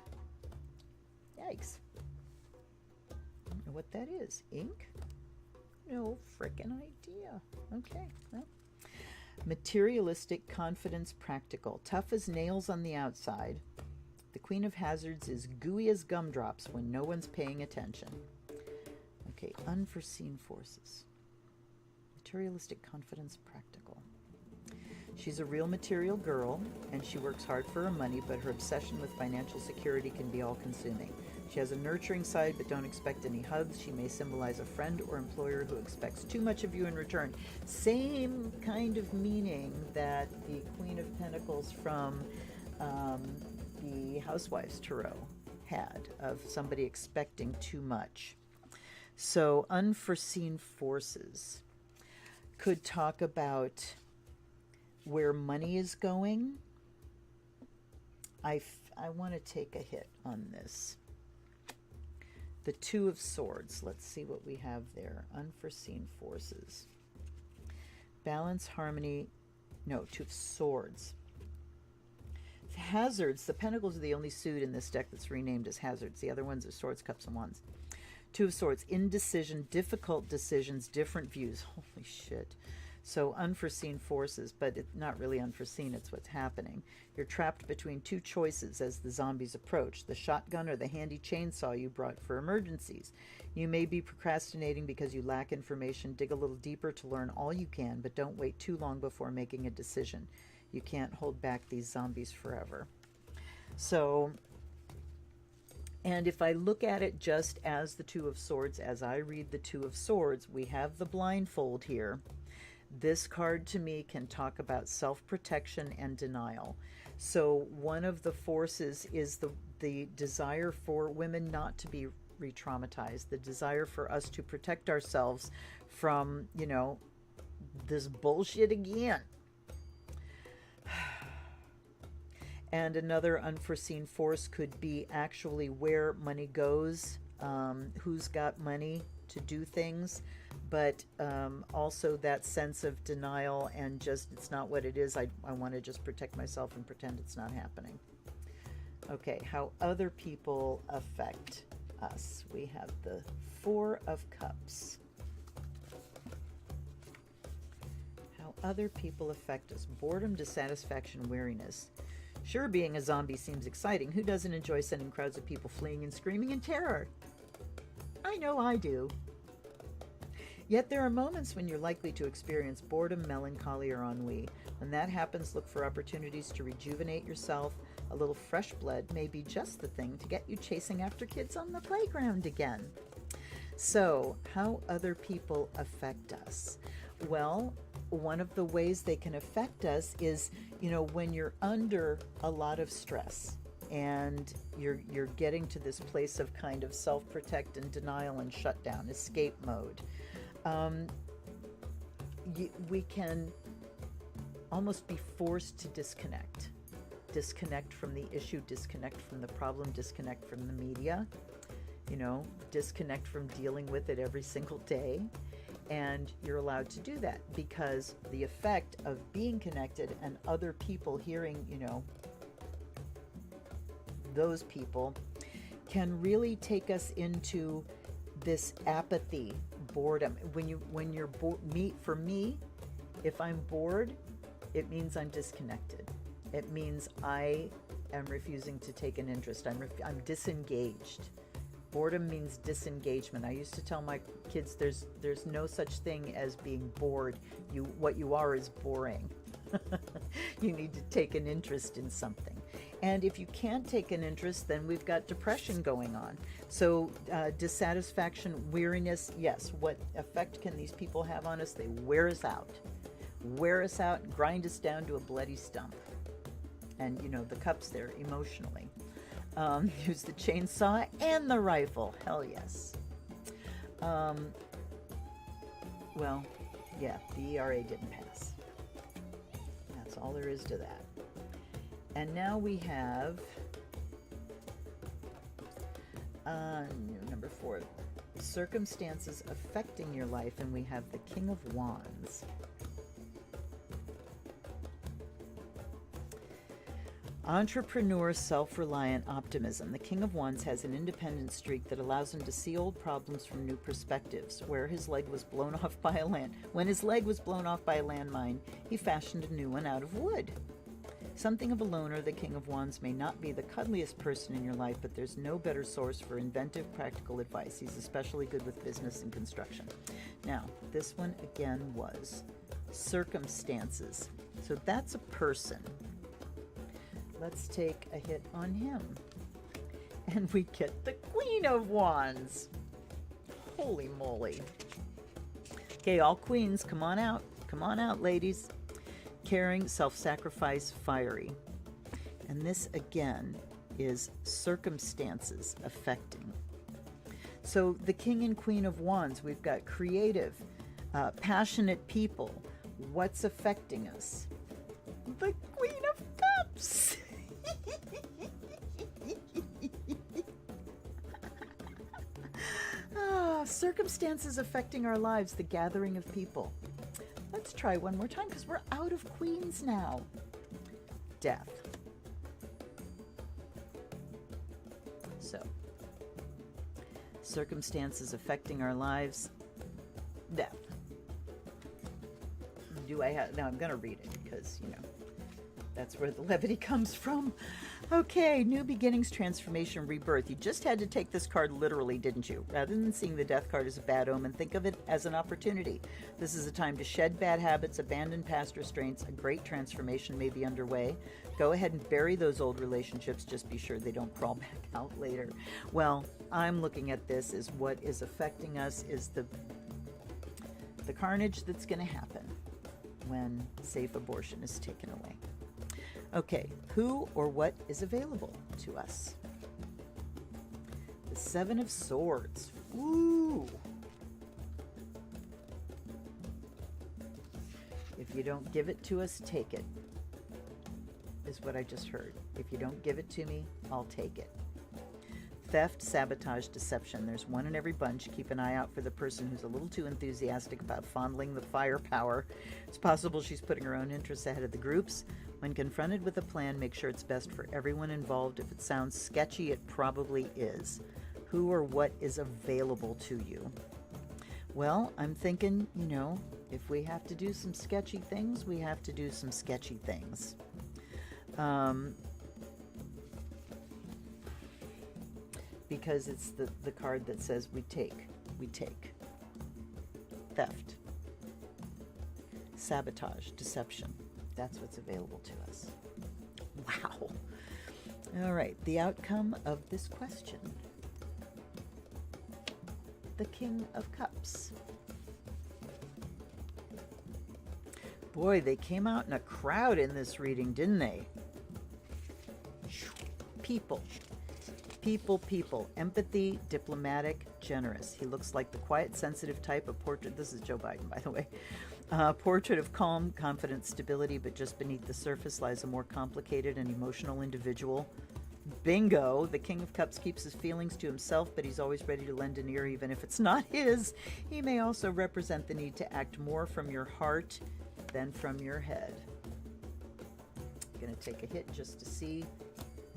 S2: Yikes. I don't know what that is. Ink? No frickin' idea. Okay. Well. Materialistic, confidence, practical. Tough as nails on the outside. The Queen of Hazards is gooey as gumdrops when no one's paying attention. Okay, unforeseen forces. Materialistic, confidence, practical. She's a real material girl, and she works hard for her money, but her obsession with financial security can be all-consuming. She has a nurturing side, but don't expect any hugs. She may symbolize a friend or employer who expects too much of you in return. Same kind of meaning that the Queen of Pentacles from the Housewives Tarot had, of somebody expecting too much. So unforeseen forces could talk about where money is going. I want to take a hit on this. The Two of Swords. Let's see what we have there. Unforeseen forces. Balance, harmony. No, Two of Swords. Hazards. The Pentacles are the only suit in this deck that's renamed as Hazards. The other ones are Swords, Cups, and Wands. Two of Swords. Indecision, difficult decisions, different views. Holy shit. So unforeseen forces, but it's not really unforeseen. It's what's happening. You're trapped between two choices as the zombies approach. The shotgun or the handy chainsaw you brought for emergencies. You may be procrastinating because you lack information. Dig a little deeper to learn all you can, but don't wait too long before making a decision. You can't hold back these zombies forever. So, and if I look at it just as the Two of Swords, as I read the Two of Swords, we have the blindfold here. This card to me can talk about self-protection and denial. So one of the forces is the desire for women not to be re-traumatized, the desire for us to protect ourselves from, you know, this bullshit again. And another unforeseen force could be actually where money goes, who's got money to do things, but also that sense of denial and just it's not what it is. I want to just protect myself and pretend it's not happening. Okay, how other people affect us. We have the Four of Cups. How other people affect us. Boredom, dissatisfaction, weariness. Sure, being a zombie seems exciting. Who doesn't enjoy sending crowds of people fleeing and screaming in terror? I know I do. Yet there are moments when you're likely to experience boredom, melancholy, or ennui. When that happens, look for opportunities to rejuvenate yourself. A little fresh blood may be just the thing to get you chasing after kids on the playground again. So, how other people affect us? Well, one of the ways they can affect us is, you know, when you're under a lot of stress and you're getting to this place of kind of self-protect and denial and shutdown, escape mode. We can almost be forced to disconnect from the issue, disconnect from the problem, disconnect from the media, you know, disconnect from dealing with it every single day. And you're allowed to do that because the effect of being connected and other people hearing, you know, those people can really take us into this apathy, boredom. When you're bored, for me, if I'm bored, it means I'm disconnected. It means I am refusing to take an interest. I'm disengaged. Boredom means disengagement. I used to tell my kids there's no such thing as being bored. What you are is boring. You need to take an interest in something. And if you can't take an interest, then we've got depression going on. So dissatisfaction, weariness, yes. What effect can these people have on us? They wear us out. Wear us out, grind us down to a bloody stump. And, you know, the cups there emotionally. Use the chainsaw and the rifle. Hell yes. Well, yeah, the ERA didn't pass. That's all there is to that. And now we have number 4, circumstances affecting your life, and we have the King of Wands. Entrepreneur, self-reliant optimism. The King of Wands has an independent streak that allows him to see old problems from new perspectives. When his leg was blown off by a landmine, he fashioned a new one out of wood. Something of a loner, the King of Wands may not be the cuddliest person in your life, but there's no better source for inventive, practical advice. He's especially good with business and construction. Now, this one again was circumstances. So that's a person. Let's take a hit on him. And we get the Queen of Wands. Holy moly. Okay, all queens, come on out. Come on out, ladies. Caring, self-sacrifice, fiery. And this, again, is circumstances affecting. So the King and Queen of Wands, we've got creative, passionate people. What's affecting us? The Queen of Cups. Circumstances affecting our lives, the gathering of people. Let's try one more time because we're out of queens now. Death. So, circumstances affecting our lives, death. Do I have, now I'm going to read it because, you know, that's where the levity comes from. Okay, new beginnings, transformation, rebirth. You just had to take this card literally, didn't you? Rather than seeing the death card as a bad omen, think of it as an opportunity. This is a time to shed bad habits, abandon past restraints. A great transformation may be underway. Go ahead and bury those old relationships. Just be sure they don't crawl back out later. Well, I'm looking at this as what is affecting us is the carnage that's going to happen when safe abortion is taken away. Okay, who or what is available to us? The Seven of Swords. Ooh. If you don't give it to us, take it, is what I just heard. If you don't give it to me, I'll take it. Theft, sabotage, deception. There's one in every bunch. Keep an eye out for the person who's a little too enthusiastic about fondling the firepower. It's possible she's putting her own interests ahead of the group's. When confronted with a plan, make sure it's best for everyone involved. If it sounds sketchy, it probably is. Who or what is available to you? Well, I'm thinking, you know, if we have to do some sketchy things, we have to do some sketchy things. Because it's the card that says we take. Theft, sabotage, deception. That's what's available to us. Wow. All right, the outcome of this question. The King of Cups. Boy, they came out in a crowd in this reading, didn't they? People. People. Empathy, diplomatic, generous. He looks like the quiet, sensitive type of portrait. This is Joe Biden, by the way. Portrait of calm, confident stability, but just beneath the surface lies a more complicated and emotional individual. Bingo! The King of Cups keeps his feelings to himself, but he's always ready to lend an ear even if it's not his. He may also represent the need to act more from your heart than from your head. I'm going to take a hit just to see.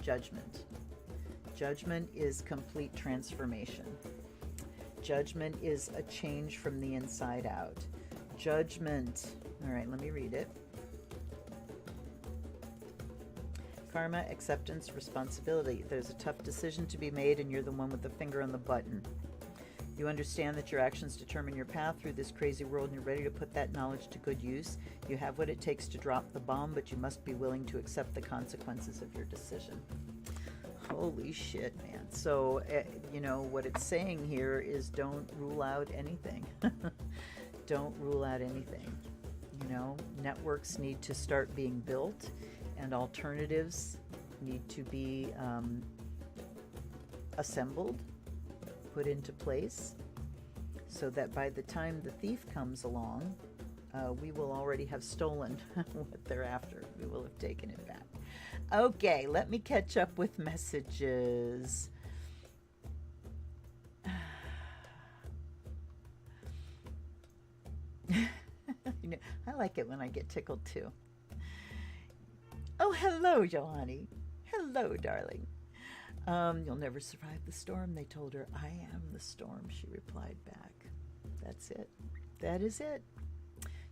S2: Judgment. Judgment is complete transformation. Judgment is a change from the inside out. Judgment. All right, let me read it. Karma, acceptance, responsibility. There's a tough decision to be made, and you're the one with the finger on the button. You understand that your actions determine your path through this crazy world, and you're ready to put that knowledge to good use. You have what it takes to drop the bomb, but you must be willing to accept the consequences of your decision. Holy shit, man. So, you know, what it's saying here is don't rule out anything. Don't rule out anything. You know, networks need to start being built, and alternatives need to be assembled, put into place, so that by the time the thief comes along, we will already have stolen what they're after. We will have taken it back. Okay, let me catch up with messages. You know, I like it when I get tickled too. Oh, hello, Johanny. Hello, darling. You'll never survive the storm, they told her. I am the storm, she replied back. That's it. That is it.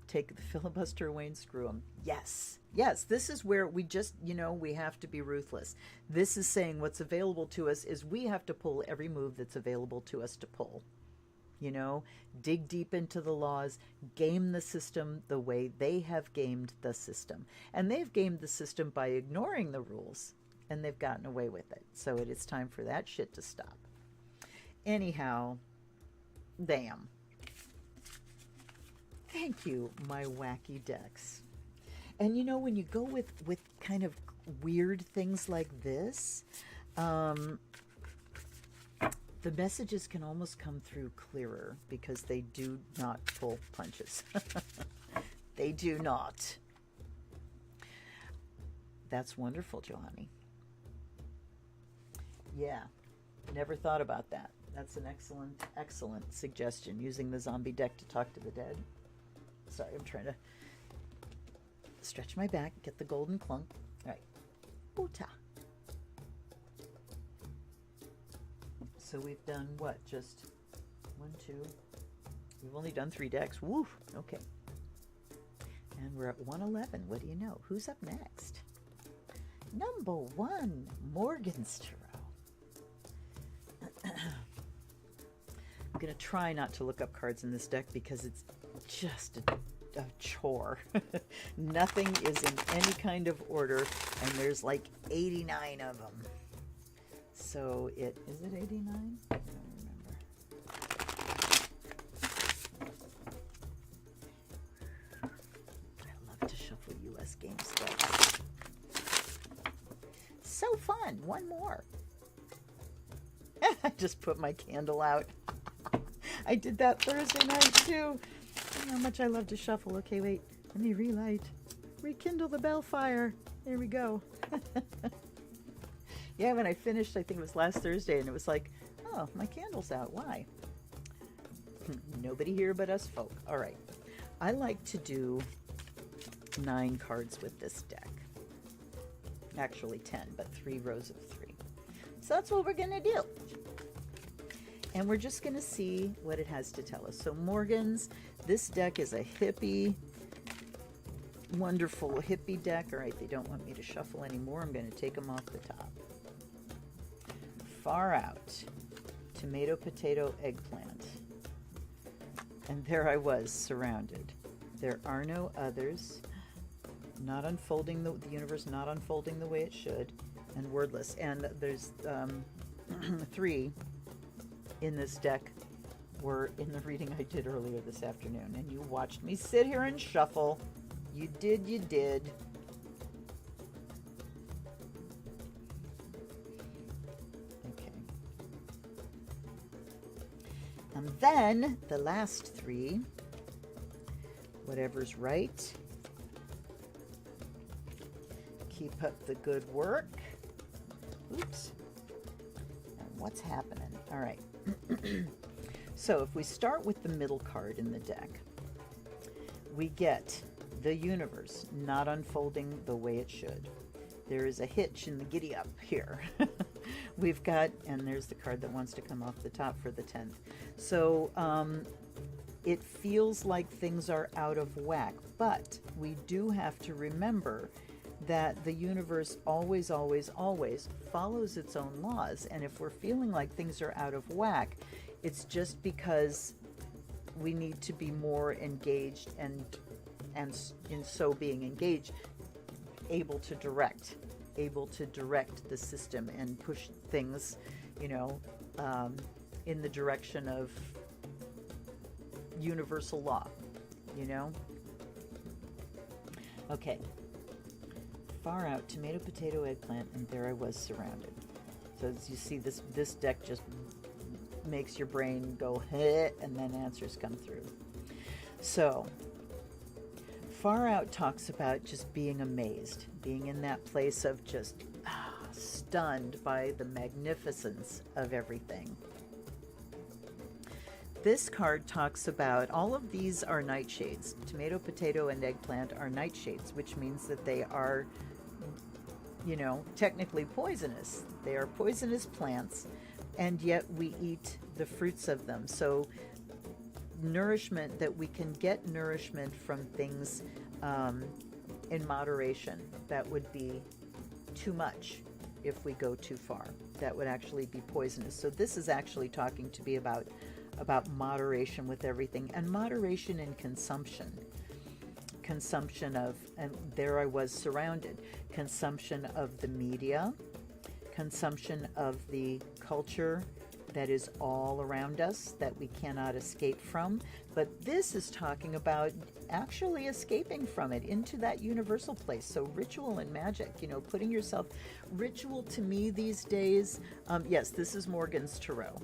S2: Take the filibuster away and screw them. Yes. Yes, this is where we just, you know, we have to be ruthless. This is saying what's available to us is we have to pull every move that's available to us to pull. You know, dig deep into the laws, game the system the way they have gamed the system. And they've gamed the system by ignoring the rules, and they've gotten away with it. So it is time for that shit to stop. Anyhow, damn. Thank you, my wacky decks. And you know, when you go with kind of weird things like this, the messages can almost come through clearer because they do not pull punches. They do not. That's wonderful, Johanny. Yeah, never thought about that. That's an excellent, excellent suggestion, using the zombie deck to talk to the dead. Sorry, I'm trying to stretch my back, get the golden clunk. All right. Oota. So we've done what? Just 1, 2. We've only done 3 decks. Woo! Okay. And we're at 111. What do you know? Who's up next? Number 1, Morgan's Tarot. I'm going to try not to look up cards in this deck because it's just a chore. Nothing is in any kind of order, and there's like 89 of them. So is it 89? I don't remember. I love to shuffle US game stuff. So fun. One more. I just put my candle out. I did that Thursday night too. You know how much I love to shuffle. Okay, wait. Let me relight. Rekindle the bell fire. There we go. Yeah, when I finished, I think it was last Thursday, and it was like, oh, my candle's out. Why? Nobody here but us folk. All right. I like to do 9 cards with this deck. Actually 10, but 3 rows of 3. So that's what we're going to do. And we're just going to see what it has to tell us. So Morgan's, this deck is a hippie, wonderful hippie deck. All right, they don't want me to shuffle anymore. I'm going to take them off the top. Far out, tomato, potato, eggplant. And there I was, surrounded. There are no others. Not unfolding, the universe not unfolding the way it should. And wordless. And there's 3 in this deck were in the reading I did earlier this afternoon. And you watched me sit here and shuffle. You did, you did. Okay. And then the last 3, whatever's right. Keep up the good work. Oops. And what's happening? All right. So if we start with the middle card in the deck, we get the universe not unfolding the way it should. There is a hitch in the giddy up here. We've got, and there's the card that wants to come off the top for the 10th. So it feels like things are out of whack, but we do have to remember that the universe always, always, always follows its own laws. And if we're feeling like things are out of whack, it's just because we need to be more engaged and in so being engaged, able to direct the system and push things, in the direction of universal law, Okay. Far out, tomato, potato, eggplant, and there I was surrounded. So as you see, this deck just makes your brain go, heh, and then answers come through. So, far out talks about just being amazed, being in that place of just stunned by the magnificence of everything. This card talks about, all of these are nightshades. Tomato, potato, and eggplant are nightshades, which means that they are, technically poisonous. They are poisonous plants, and yet we eat the fruits of them. So nourishment, that we can get nourishment from things in moderation. That would be too much if we go too far. That would actually be poisonous. So this is actually talking to be about moderation with everything, and moderation in consumption of, and there I was surrounded, consumption of the media, consumption of the culture that is all around us that we cannot escape from. But this is talking about actually escaping from it into that universal place. So ritual and magic, putting yourself, ritual to me these days, yes, this is Morgan's Tarot.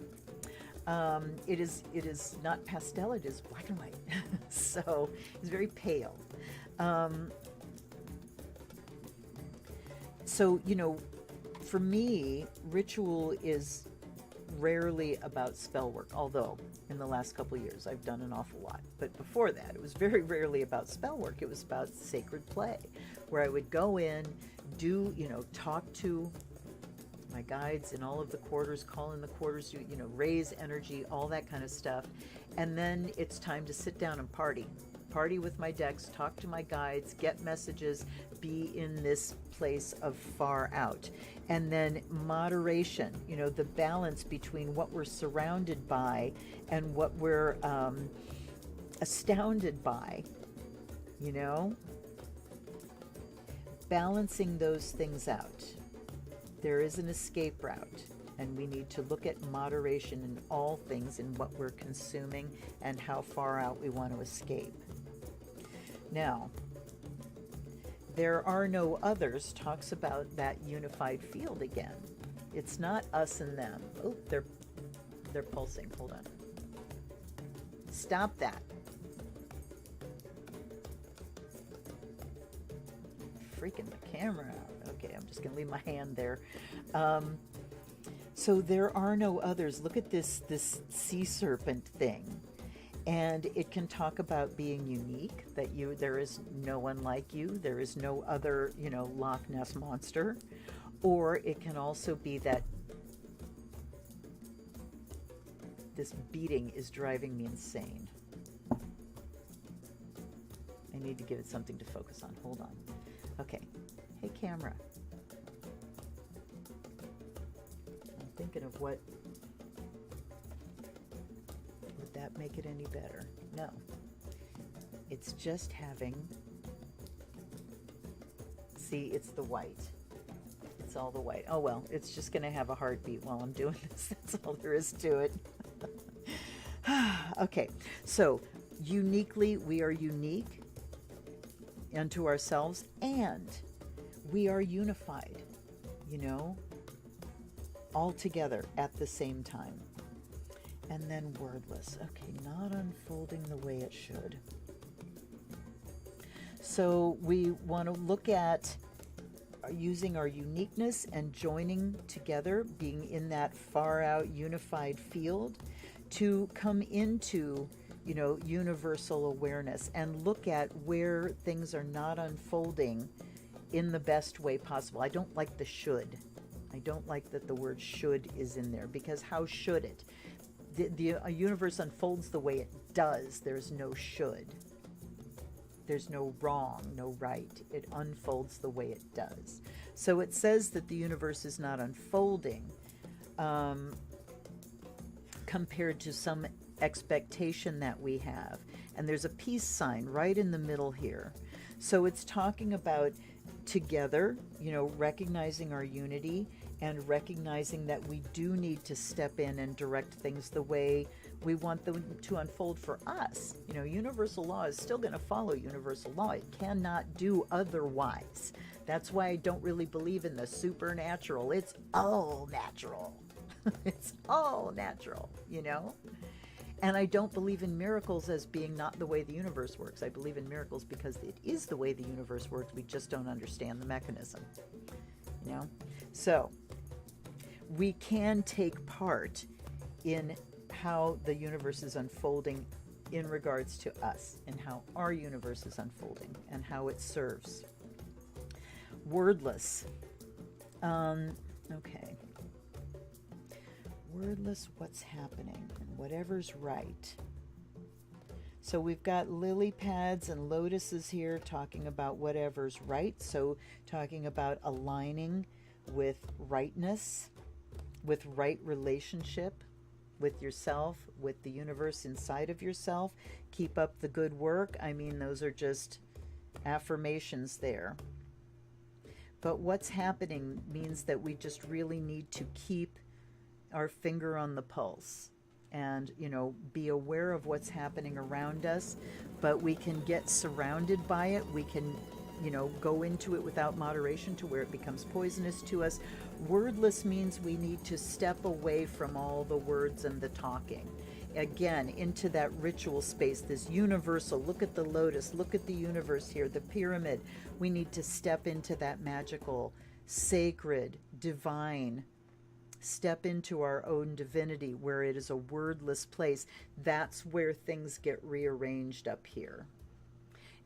S2: It is not pastel, it is black and white. So it's very pale. So, for me, ritual is rarely about spell work, although in the last couple of years I've done an awful lot. But before that, it was very rarely about spell work. It was about sacred play, where I would go in, do, talk to my guides in all of the quarters, call in the quarters, you know, raise energy, all that kind of stuff. And then it's time to sit down and party. Party with my decks, talk to my guides, get messages, be in this place of far out. And then moderation, you know, the balance between what we're surrounded by and what we're astounded by, you know, balancing those things out. There is an escape route, and we need to look at moderation in all things in what we're consuming and how far out we want to escape. Now, there are no others talks about that unified field again. It's not us and them. Oh, they're pulsing. Hold on. Stop that. Freaking the camera out. Okay, I'm just going to leave my hand there. So there are no others. Look at this sea serpent thing. And it can talk about being unique, that there is no one like you, there is no other, you know, Loch Ness monster. Or it can also be that this beating is driving me insane. I need to give it something to focus on. Hold on. Okay. Hey, camera. I'm thinking of what... Would that make it any better? No. It's just having... See, it's the white. It's all the white. Oh, well, it's just going to have a heartbeat while I'm doing this. That's all there is to it. Okay, so uniquely, we are unique unto ourselves, and we are unified, you know, all together at the same time. And then wordless. Okay, not unfolding the way it should. So we want to look at using our uniqueness and joining together, being in that far out unified field to come into, you know, universal awareness and look at where things are not unfolding in the best way possible. I don't like the should. I don't like that the word should is in there, because how should it? The universe unfolds the way it does. There's no should. There's no wrong, no right. It unfolds the way it does. So it says that the universe is not unfolding compared to some expectation that we have. And there's a peace sign right in the middle here. So it's talking about together, you know, recognizing our unity and recognizing that we do need to step in and direct things the way we want them to unfold for us. You know, universal law is still going to follow universal law. It cannot do otherwise. That's why I don't really believe in the supernatural. It's all natural. It's all natural, you know? And I don't believe in miracles as being not the way the universe works. I believe in miracles because it is the way the universe works. We just don't understand the mechanism, you know? So we can take part in how the universe is unfolding in regards to us, and how our universe is unfolding and how it serves. Wordless. Okay. Wordless, what's happening and whatever's right. So we've got lily pads and lotuses here talking about whatever's right. So talking about aligning with rightness, with right relationship with yourself, with the universe inside of yourself. Keep up the good work. I mean, those are just affirmations there. But what's happening means that we just really need to keep our finger on the pulse and, you know, be aware of what's happening around us, but we can get surrounded by it. We can, you know, go into it without moderation to where it becomes poisonous to us. Wordless means we need to step away from all the words and the talking. Again, into that ritual space, this universal, look at the lotus, look at the universe here, the pyramid. We need to step into that magical, sacred, divine, step into our own divinity where it is a wordless place. That's where things get rearranged up here.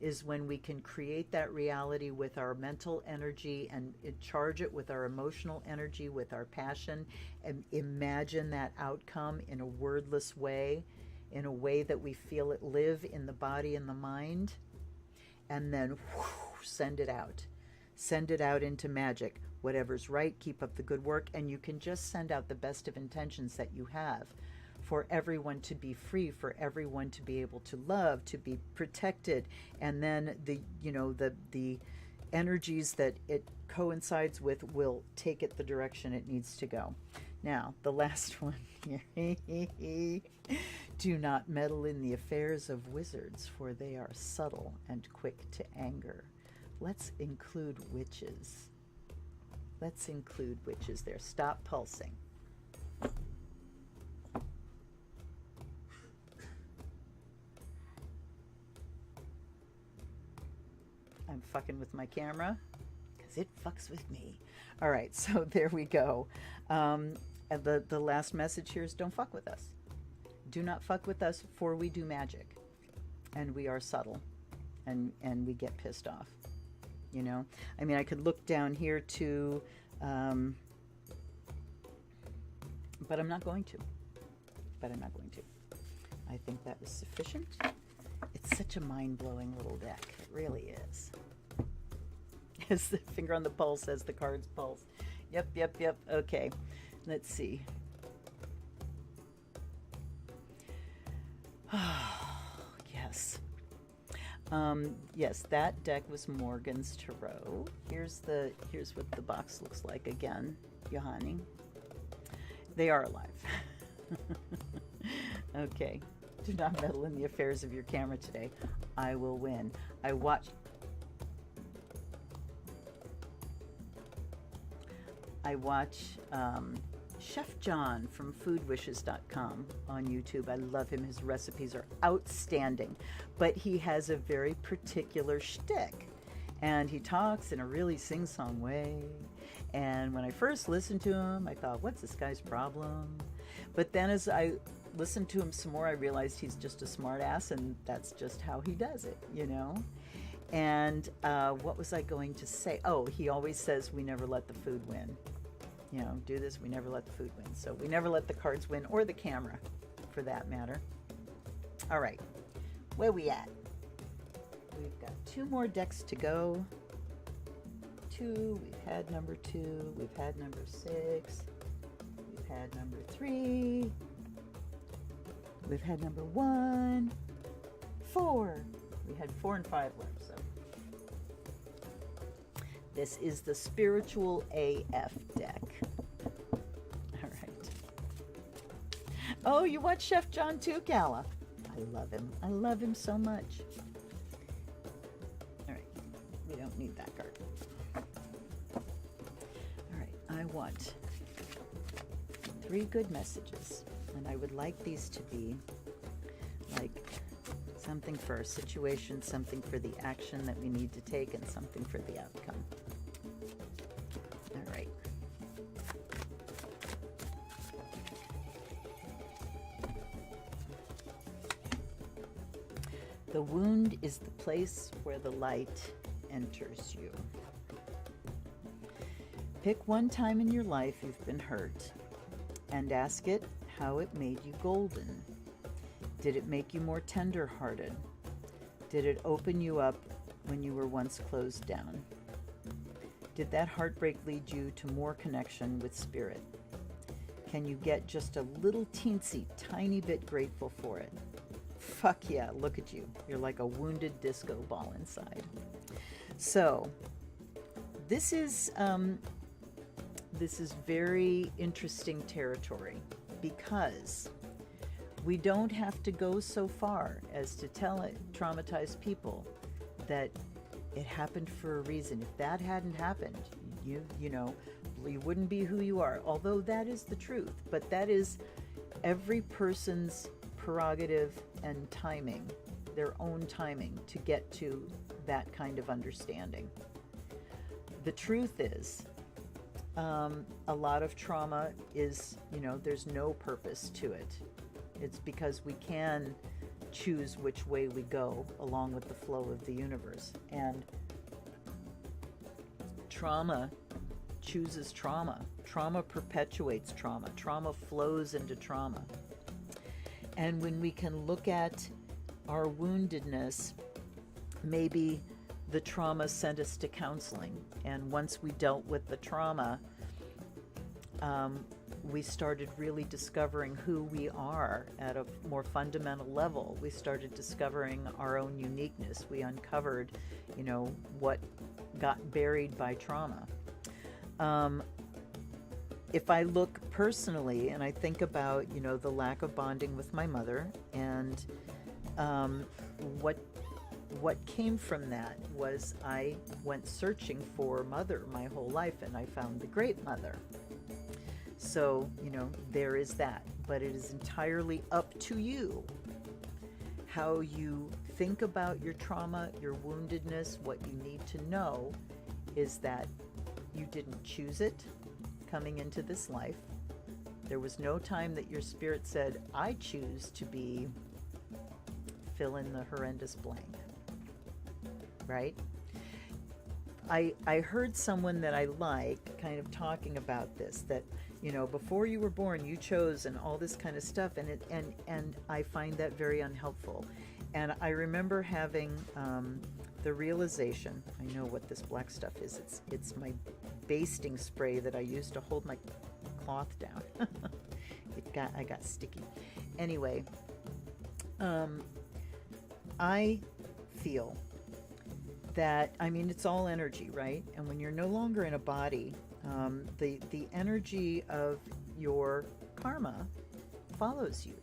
S2: is when we can create that reality with our mental energy and charge it with our emotional energy, with our passion, and imagine that outcome in a wordless way, in a way that we feel it live in the body and the mind, and then send it out. Send it out into magic. Whatever's right, keep up the good work, and you can just send out the best of intentions that you have for everyone to be free, for everyone to be able to love, to be protected, and then the energies that it coincides with will take it the direction it needs to go. Now, the last one here. Do not meddle in the affairs of wizards, for they are subtle and quick to anger. Let's include witches. Let's include witches there. Stop pulsing. I'm fucking with my camera because it fucks with me. All right, so there we go. And the last message here is don't fuck with us. Do not fuck with us, for we do magic. And we are subtle. And we get pissed off. You know? I mean, I could look down here too. But I'm not going to. I think that was sufficient. It's such a mind-blowing little deck. It really is. As the finger on the pulse as the cards pulse. Yep. Okay. Let's see. Yes. Yes, that deck was Morgan's Tarot. Here's what the box looks like again, Johanny. They are alive. Okay. Do not meddle in the affairs of your camera today. I will win. I watch Chef John from foodwishes.com on YouTube. I love him. His recipes are outstanding, but he has a very particular shtick, and he talks in a really sing-song way. And when I first listened to him, I thought, what's this guy's problem? But then as I listened to him some more, I realized he's just a smart ass, and that's just how he does it, you know? And what was I going to say? Oh, he always says we never let the food win. You know, do this, we never let the food win. So we never let the cards win, or the camera, for that matter. All right, where we at? We've got 2 more decks to go. 2, we've had number 2, we've had number 6, we've had number 3, we've had number 1, 4. We had 4 and 5 left, so. This is the Spiritual AF deck. All right. Oh, you watch Chef John too, Calla? I love him. I love him so much. All right. We don't need that card. All right. I want 3 good messages. And I would like these to be like something for our situation, something for the action that we need to take, and something for the outcome. All right. The wound is the place where the light enters you. Pick one time in your life you've been hurt and ask it how it made you golden. Did it make you more tender-hearted? Did it open you up when you were once closed down? Did that heartbreak lead you to more connection with spirit? Can you get just a little teensy, tiny bit grateful for it? Fuck yeah, look at you. You're like a wounded disco ball inside. So, this is very interesting territory, because we don't have to go so far as to tell traumatized people that it happened for a reason. If that hadn't happened, you know, you wouldn't be who you are. Although that is the truth, but that is every person's prerogative and timing, their own timing to get to that kind of understanding. The truth is, a lot of trauma is, you know, there's no purpose to it. It's because we can choose which way we go along with the flow of the universe. And trauma chooses trauma. Trauma perpetuates trauma. Trauma flows into trauma. And when we can look at our woundedness, maybe the trauma sent us to counseling. And once we dealt with the trauma, we started really discovering who we are at a more fundamental level. We started discovering our own uniqueness. We uncovered, what got buried by trauma. If I look personally and I think about, the lack of bonding with my mother, and what came from that was I went searching for mother my whole life, and I found the great mother. So, there is that. But it is entirely up to you how you think about your trauma, your woundedness. What you need to know is that you didn't choose it coming into this life. There was no time that your spirit said, I choose to be, fill in the horrendous blank, right? I heard someone that I like kind of talking about this, that, before you were born, you chose, and all this kind of stuff. And I find that very unhelpful. And I remember having the realization, I know what this black stuff is. It's my basting spray that I use to hold my cloth down. I got sticky. Anyway, I feel that, it's all energy, right? And when you're no longer in a body, the energy of your karma follows you.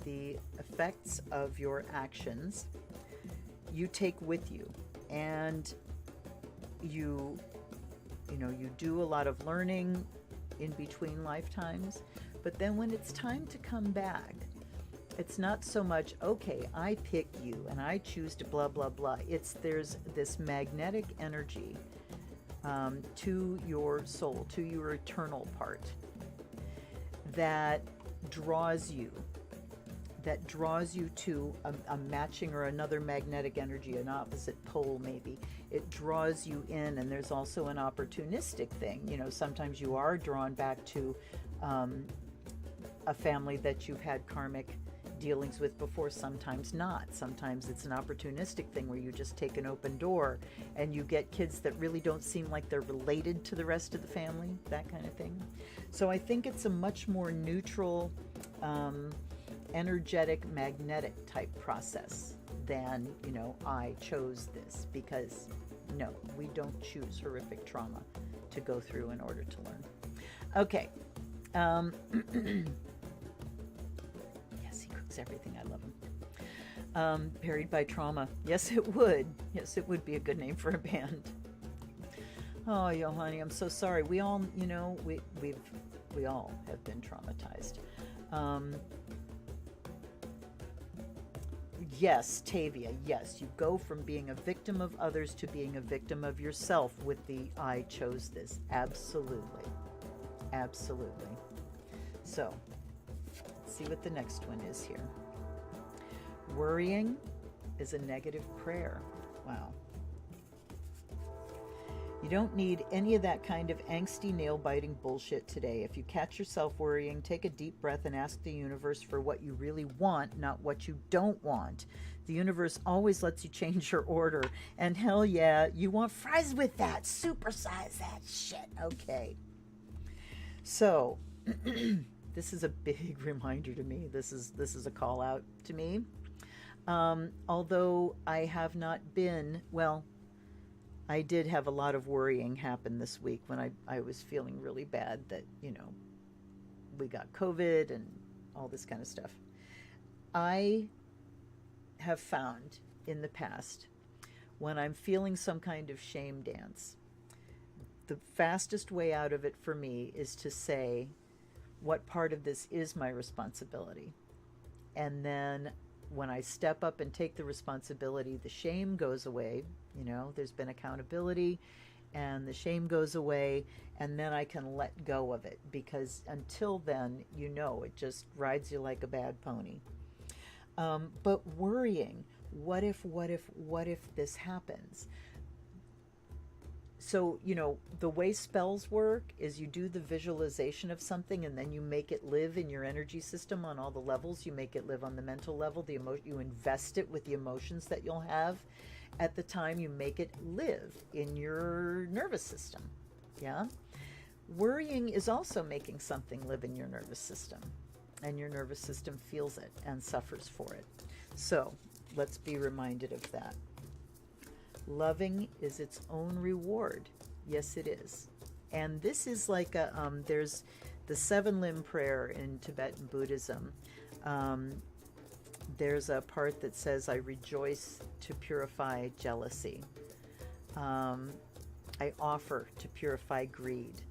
S2: The effects of your actions you take with you, and you do a lot of learning in between lifetimes. But then when it's time to come back, it's not so much, okay, I pick you and I choose to blah, blah, blah. There's this magnetic energy to your soul, to your eternal part, that draws you to a matching or another magnetic energy, an opposite pole maybe. It draws you in, and there's also an opportunistic thing. Sometimes you are drawn back to a family that you've had karmic dealings with before, sometimes not. Sometimes it's an opportunistic thing where you just take an open door and you get kids that really don't seem like they're related to the rest of the family, that kind of thing. So I think it's a much more neutral, energetic, magnetic type process than, I chose this, because no, we don't choose horrific trauma to go through in order to learn. Okay. Everything. I love him. Buried by trauma. Yes, it would. Yes, it would be a good name for a band. Oh, Johanny, I'm so sorry. We all, we all have been traumatized. Yes, Tavia, yes, you go from being a victim of others to being a victim of yourself with the I chose this. Absolutely. Absolutely. So, see what the next one is here. Worrying is a negative prayer. Wow. You don't need any of that kind of angsty, nail-biting bullshit today. If you catch yourself worrying, take a deep breath and ask the universe for what you really want, not what you don't want. The universe always lets you change your order. And hell yeah, you want fries with that. Supersize that shit. Okay. So, this is a big reminder to me. This is a call out to me. Although I have not been, well, I did have a lot of worrying happen this week when I was feeling really bad that, we got COVID and all this kind of stuff. I have found in the past, when I'm feeling some kind of shame dance, the fastest way out of it for me is to say, what part of this is my responsibility? And then when I step up and take the responsibility, the shame goes away. There's been accountability, and the shame goes away, and then I can let go of it, because until then, it just rides you like a bad pony. But worrying, what if this happens? So, the way spells work is you do the visualization of something and then you make it live in your energy system on all the levels. You make it live on the mental level, you invest it with the emotions that you'll have at the time. You make it live in your nervous system. Yeah? Worrying is also making something live in your nervous system, and your nervous system feels it and suffers for it. So, let's be reminded of that. Loving is its own reward. Yes, it is. And this is like there's the 7-limb prayer in Tibetan Buddhism. There's a part that says, I rejoice to purify jealousy. I offer to purify greed.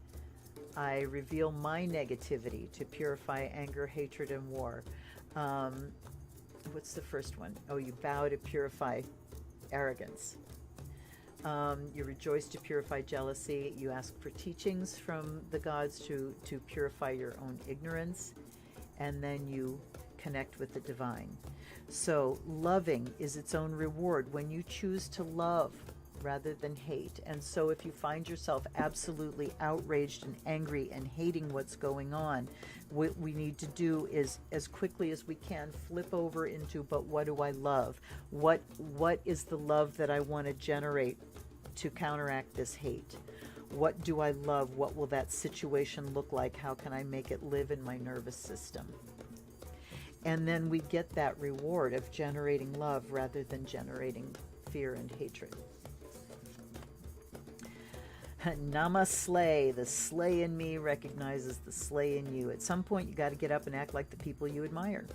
S2: I reveal my negativity to purify anger, hatred, and war. What's the first one? Oh, you bow to purify arrogance. You rejoice to purify jealousy. You ask for teachings from the gods to purify your own ignorance. And then you connect with the divine. So loving is its own reward when you choose to love rather than hate. And so if you find yourself absolutely outraged and angry and hating what's going on, what we need to do is, as quickly as we can, flip over into, but what do I love? What is the love that I want to generate to counteract this hate? What do I love? What will that situation look like? How can I make it live in my nervous system? And then we get that reward of generating love rather than generating fear and hatred. Namaste. The slay in me recognizes the slay in you. At some point, you got to get up and act like the people you admire.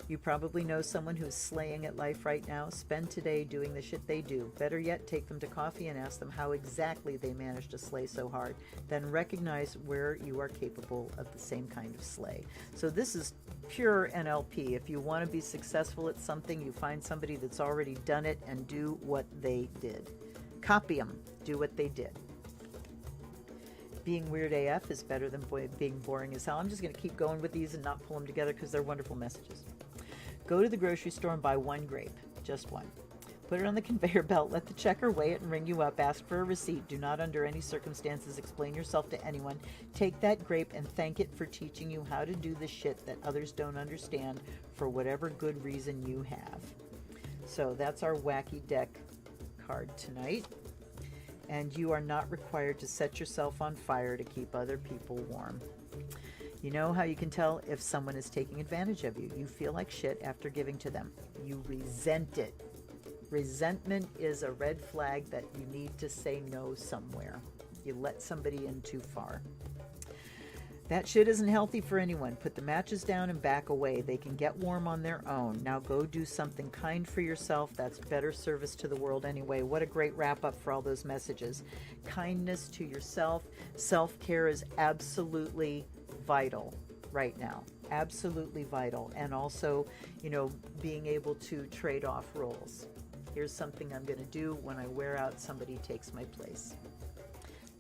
S2: You probably know someone who's slaying at life right now. Spend today doing the shit they do. Better yet, take them to coffee and ask them how exactly they managed to slay so hard. Then recognize where you are capable of the same kind of slay. So this is pure NLP. If you want to be successful at something, you find somebody that's already done it and do what they did. Copy them. Do what they did. Being weird AF is better than being boring as hell. I'm just going to keep going with these and not pull them together because they're wonderful messages. Go to the grocery store and buy one grape, just one. Put it on the conveyor belt, let the checker weigh it and ring you up. Ask for a receipt. Do not under any circumstances explain yourself to anyone. Take that grape and thank it for teaching you how to do the shit that others don't understand for whatever good reason you have. So that's our Wacky deck card tonight. And you are not required to set yourself on fire to keep other people warm. You know how you can tell if someone is taking advantage of you? You feel like shit after giving to them. You resent it. Resentment is a red flag that you need to say no somewhere. You let somebody in too far. That shit isn't healthy for anyone. Put the matches down and back away. They can get warm on their own. Now go do something kind for yourself. That's better service to the world anyway. What a great wrap up for all those messages. Kindness to yourself. Self-care is absolutely vital right now. Absolutely vital. And also, being able to trade off roles. Here's something I'm going to do. When I wear out, somebody takes my place.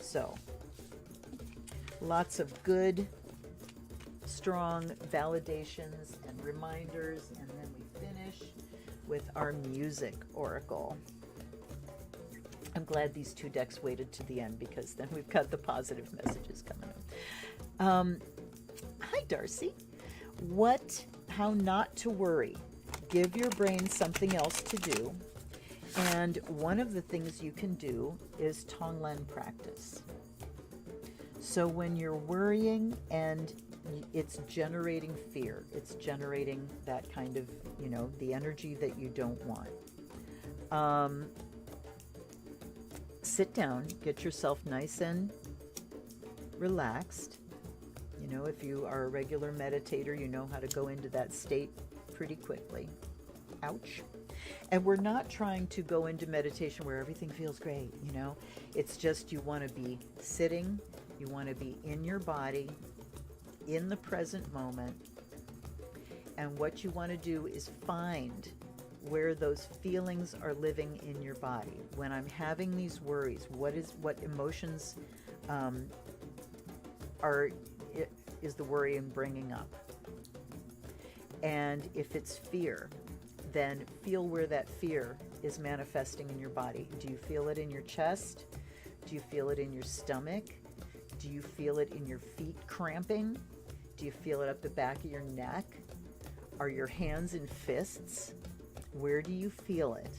S2: So, lots of good, strong validations and reminders, and then we finish with our music oracle. I'm glad these two decks waited to the end because then we've got the positive messages coming in. Hi, Darcy. How not to worry. Give your brain something else to do. And one of the things you can do is Tonglen practice. So when you're worrying and it's generating fear, it's generating that kind of, the energy that you don't want. Sit down, get yourself nice and relaxed. If you are a regular meditator, you know how to go into that state pretty quickly. Ouch. And we're not trying to go into meditation where everything feels great, It's just you want to be sitting, you want to be in your body, in the present moment. And what you want to do is find where those feelings are living in your body. When I'm having these worries, what emotions is the worry I'm bringing up? And if it's fear, then feel where that fear is manifesting in your body. Do you feel it in your chest? Do you feel it in your stomach? Do you feel it in your feet cramping? Do you feel it up the back of your neck? Are your hands in fists? Where do you feel it?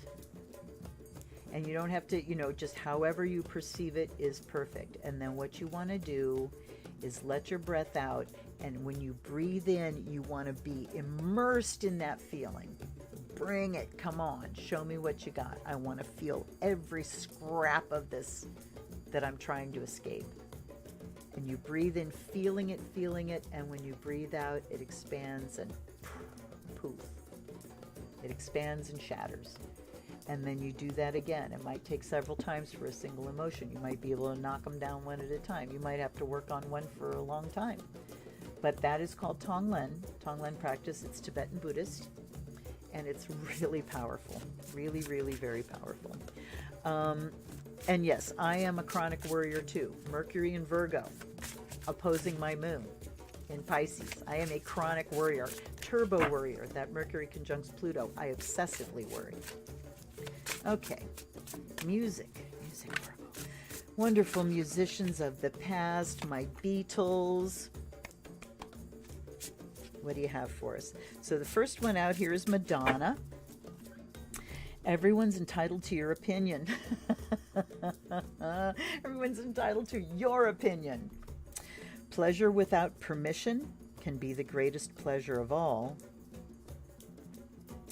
S2: And you don't have to, just however you perceive it is perfect. And then what you want to do is let your breath out. And when you breathe in, you want to be immersed in that feeling. Bring it. Come on. Show me what you got. I want to feel every scrap of this that I'm trying to escape. And you breathe in, feeling it. And when you breathe out, it expands and poof. It expands and shatters. And then you do that again. It might take several times for a single emotion. You might be able to knock them down one at a time. You might have to work on one for a long time. But that is called Tonglen. Tonglen practice. It's Tibetan Buddhist. And it's really powerful. Really, really very powerful. And yes, I am a chronic worrier too. Mercury in Virgo, opposing my moon in Pisces. I am a chronic worrier, turbo worrier. That Mercury conjuncts Pluto. I obsessively worry. Okay, music. Wonderful musicians of the past, my Beatles. What do you have for us? So the first one out here is Madonna. Everyone's entitled to your opinion. Everyone's entitled to your opinion. Pleasure without permission can be the greatest pleasure of all.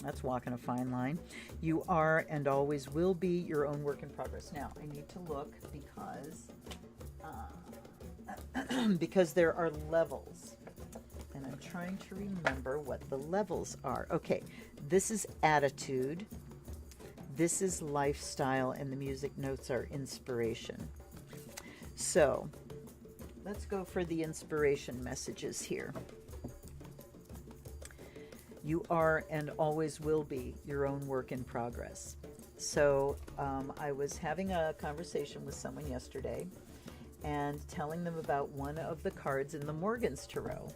S2: That's walking a fine line. You are and always will be your own work in progress. Now, I need to look because there are levels. And I'm trying to remember what the levels are. Okay, this is attitude. This is lifestyle, and the music notes are inspiration. So, let's go for the inspiration messages here. You are and always will be your own work in progress. So I was having a conversation with someone yesterday and telling them about one of the cards in the Morgan's Tarot.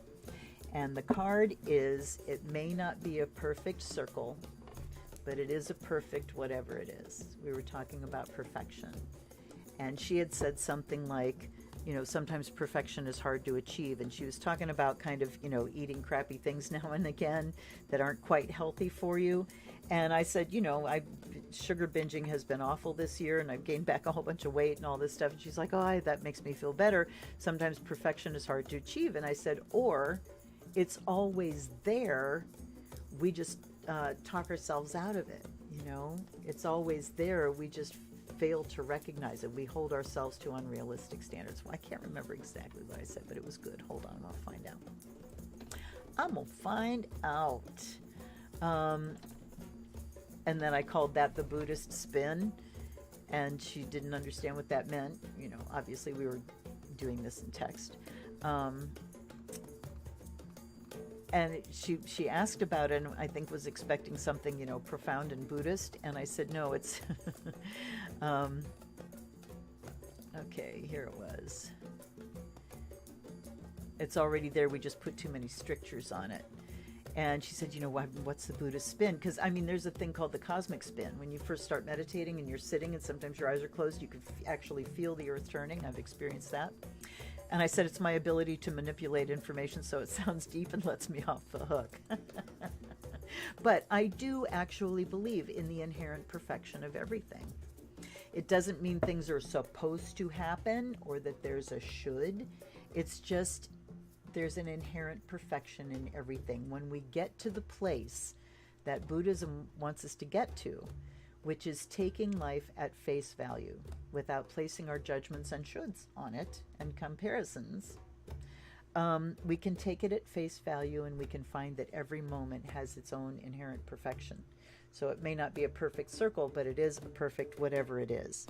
S2: And the card is, it may not be a perfect circle, but it is a perfect whatever it is. We were talking about perfection. And she had said something like, sometimes perfection is hard to achieve. And she was talking about kind of, eating crappy things now and again that aren't quite healthy for you. And I said, sugar binging has been awful this year, and I've gained back a whole bunch of weight and all this stuff. And she's like, oh, that makes me feel better. Sometimes perfection is hard to achieve. And I said, or it's always there. We just talk ourselves out of it. It's always there. We just fail to recognize it. We hold ourselves to unrealistic standards. Well, I can't remember exactly what I said, but it was good. Hold on, I'll find out. I'm gonna find out. And then I called that the Buddhist spin, and she didn't understand what that meant. Obviously we were doing this in text. And she asked about it, and I think was expecting something, profound and Buddhist. And I said, no, it's, okay, here it was. It's already there. We just put too many strictures on it. And she said, what's the Buddhist spin? Because, there's a thing called the cosmic spin. When you first start meditating and you're sitting and sometimes your eyes are closed, you can actually feel the earth turning. I've experienced that. And I said, it's my ability to manipulate information so it sounds deep and lets me off the hook. But I do actually believe in the inherent perfection of everything. It doesn't mean things are supposed to happen or that there's a should. It's just there's an inherent perfection in everything. When we get to the place that Buddhism wants us to get to, which is taking life at face value without placing our judgments and shoulds on it and comparisons, we can take it at face value, and we can find that every moment has its own inherent perfection. So it may not be a perfect circle, but it is a perfect whatever it is.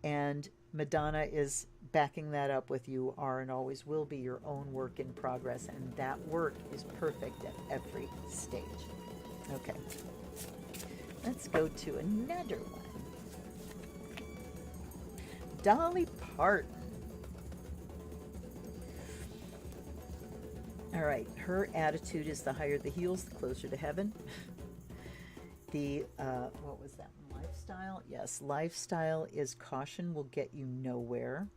S2: And Madonna is backing that up with you are and always will be your own work in progress, and that work is perfect at every stage. Okay. Let's go to another one. Dolly Parton. All right, her attitude is the higher the heels, the closer to heaven. The, what was that one? Lifestyle? Yes, lifestyle is caution will get you nowhere.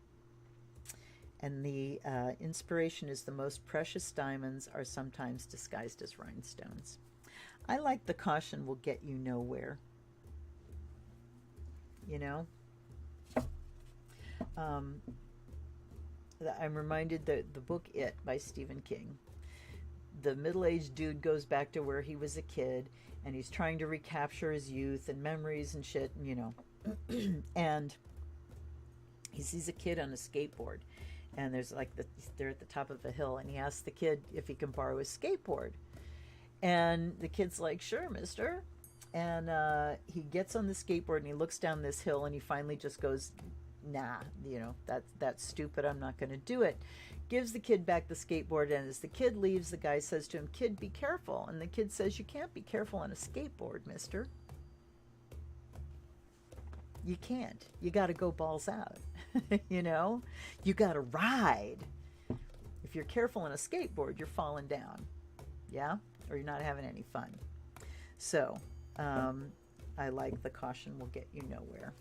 S2: And the inspiration is the most precious diamonds are sometimes disguised as rhinestones. I like the caution will get you nowhere. You know? I'm reminded that the book It by Stephen King. The middle-aged dude goes back to where he was a kid, and he's trying to recapture his youth and memories and shit, you know. And he sees a kid on a skateboard, and there's like they're at the top of a hill, and he asks the kid if he can borrow his skateboard, and the kid's like, "Sure, mister." And he gets on the skateboard and he looks down this hill, and he finally just goes, "Nah, you know, that's stupid. I'm not going to do it." Gives the kid back the skateboard, and as the kid leaves, the guy says to him, "Kid, be careful." And the kid says, "You can't be careful on a skateboard, mister. You can't. You got to go balls out." You know? You got to ride. If you're careful on a skateboard, you're falling down. Yeah? Or you're not having any fun. So, I like the caution will get you nowhere.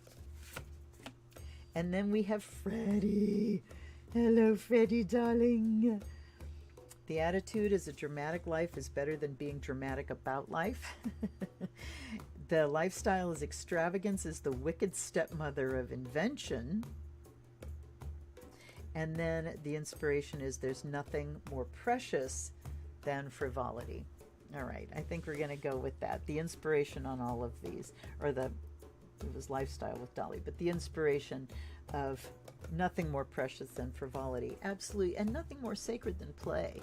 S2: And then we have Freddie. Hello, Freddie, darling. The attitude is a dramatic life is better than being dramatic about life. The lifestyle is extravagance is the wicked stepmother of invention. And then the inspiration is there's nothing more precious than frivolity. All right, I think we're going to go with that. The inspiration on all of these, or it was lifestyle with Dolly, but the inspiration of nothing more precious than frivolity. Absolutely. And nothing more sacred than play,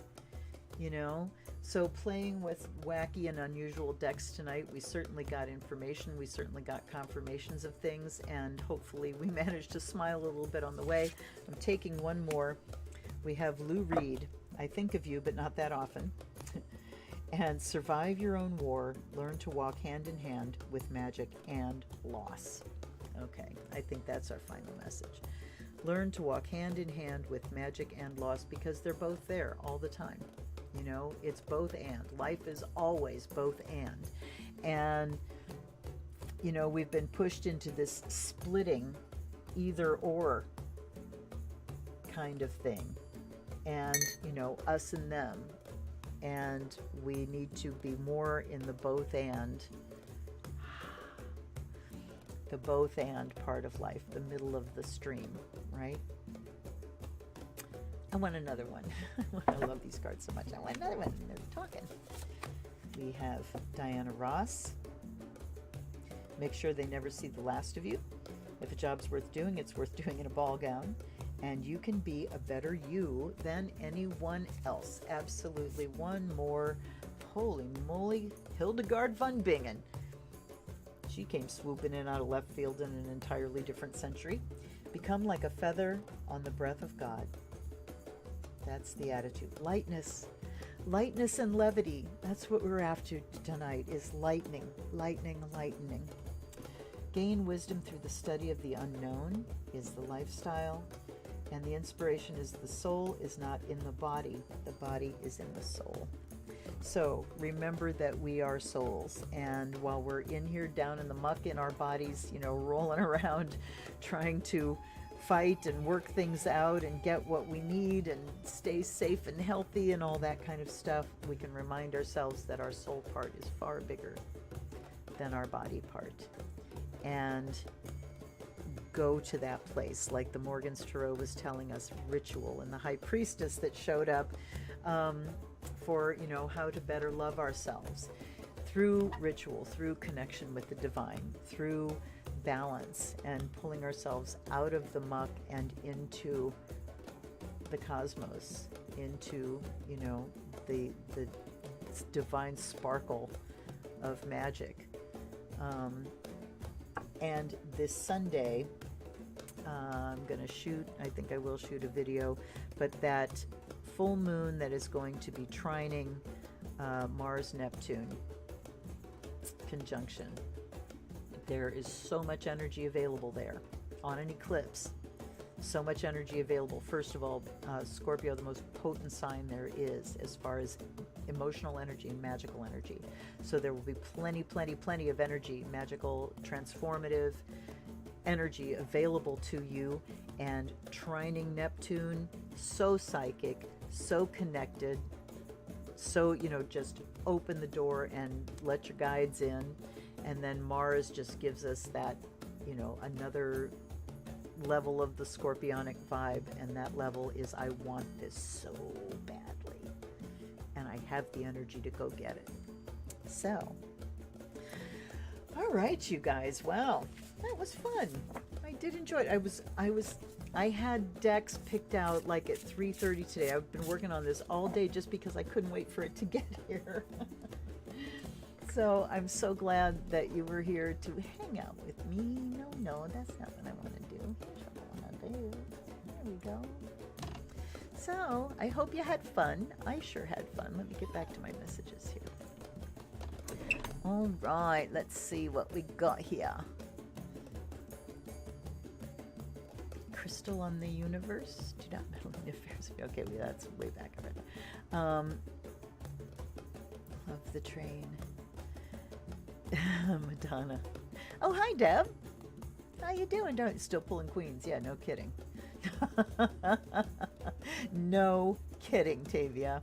S2: you know? So playing with wacky and unusual decks tonight, we certainly got information. We certainly got confirmations of things, and hopefully we managed to smile a little bit on the way. I'm taking one more. We have Lou Reed. I think of you, but not that often. And survive your own war. Learn to walk hand in hand with magic and loss. Okay, I think that's our final message. Learn to walk hand in hand with magic and loss, because they're both there all the time. You know, it's both and. Life is always both and. And, you know, we've been pushed into this splitting either or kind of thing. And, you know, us and them. And we need to be more in the both and part of life, the middle of the stream, right? I want another one. I love these cards so much. I want another one. They're talking. We have Diana Ross. Make sure they never see the last of you. If a job's worth doing, it's worth doing in a ball gown. And you can be a better you than anyone else. Absolutely. One more. Holy moly. Hildegard von Bingen. She came swooping in out of left field in an entirely different century. Become like a feather on the breath of God. That's the attitude. Lightness. Lightness and levity. That's what we're after tonight, is lightning. Lightning, lightning. Gain wisdom through the study of the unknown is the lifestyle. And the inspiration is the soul is not in the body is in the soul. So remember that we are souls, and while we're in here down in the muck in our bodies, you know, rolling around trying to fight and work things out and get what we need and stay safe and healthy and all that kind of stuff, we can remind ourselves that our soul part is far bigger than our body part, and go to that place, like the Morgan's Tarot was telling us, ritual, and the high priestess that showed up for, you know, how to better love ourselves through ritual, through connection with the divine, through balance and pulling ourselves out of the muck and into the cosmos, into, you know, the divine sparkle of magic. And this Sunday, I'm going to shoot, I think I will shoot a video, but that full moon that is going to be trining Mars-Neptune conjunction. There is so much energy available there on an eclipse. So much energy available. First of all, Scorpio, the most potent sign there is as far as emotional energy and magical energy. So there will be plenty of energy, magical, transformative energy available to you. And trining Neptune, so psychic, so connected, so, just open the door and let your guides in. And then Mars just gives us that, another level of the scorpionic vibe, and that level is I want this so badly, and I have the energy to go get it. So, all right, you guys. Well, that was fun. I did enjoy it. I had decks picked out like at 3:30 today. I've been working on this all day just because I couldn't wait for it to get here. So I'm so glad that you were here to hang out with me. No, that's not what I want to do. Here's what I want to do. There we go. So I hope you had fun. I sure had fun. Let me get back to my messages here. All right, let's see what we got here. Crystal on the universe. Do not meddle in affairs. Okay, well, that's way back already. Love the train. Madonna. Oh, hi, Deb. How you doing? Still pulling queens. Yeah, no kidding. No kidding, Tavia.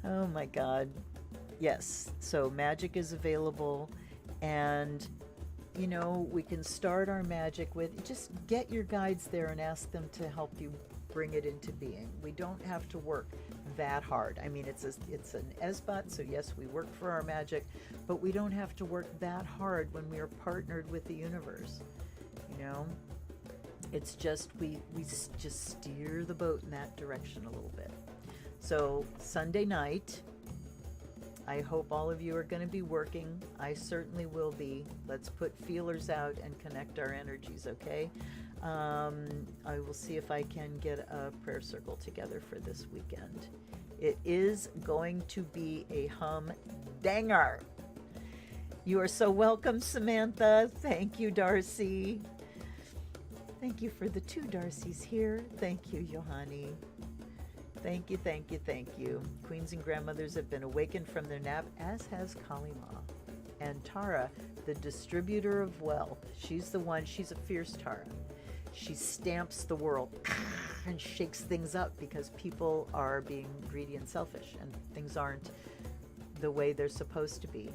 S2: Oh, my God. Yes, so magic is available, and, we can start our magic with, just get your guides there and ask them to help you bring it into being. We don't have to work that hard. I mean, it's an SBOT, so yes, we work for our magic, but we don't have to work that hard when we are partnered with the universe. It's just we just steer the boat in that direction a little bit. So Sunday night, I hope all of you are going to be working. I certainly will be. Let's put feelers out and connect our energies, okay? I will see if I can get a prayer circle together for this weekend. It is going to be a humdinger. You are so welcome, Samantha. Thank you, Darcy. Thank you for the 2 Darcys here. Thank you, Johanny. Thank you, thank you, thank you. Queens and grandmothers have been awakened from their nap, as has Kali Ma. And Tara, the distributor of wealth. She's a fierce Tara. She stamps the world and shakes things up because people are being greedy and selfish, and things aren't the way they're supposed to be,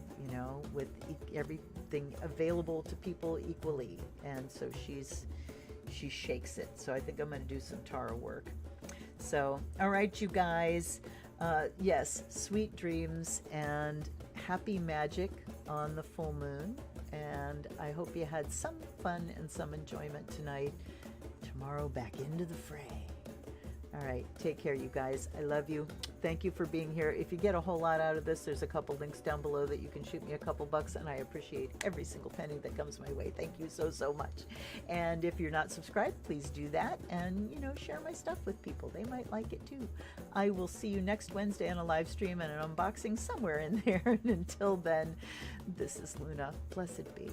S2: with everything available to people equally. And so she shakes it. So I think I'm going to do some Tara work. So, all right, you guys. Yes, sweet dreams and happy magic on the full moon. And I hope you had some fun and some enjoyment tonight. Tomorrow, back into the fray. All right, take care, you guys. I love you. Thank you for being here. If you get a whole lot out of this, there's a couple links down below that you can shoot me a couple bucks, and I appreciate every single penny that comes my way. Thank you so much. And if you're not subscribed, please do that, and share my stuff with people. They might like it too. I will see you next Wednesday on a live stream and an unboxing somewhere in there. And until then, this is Luna. Blessed be.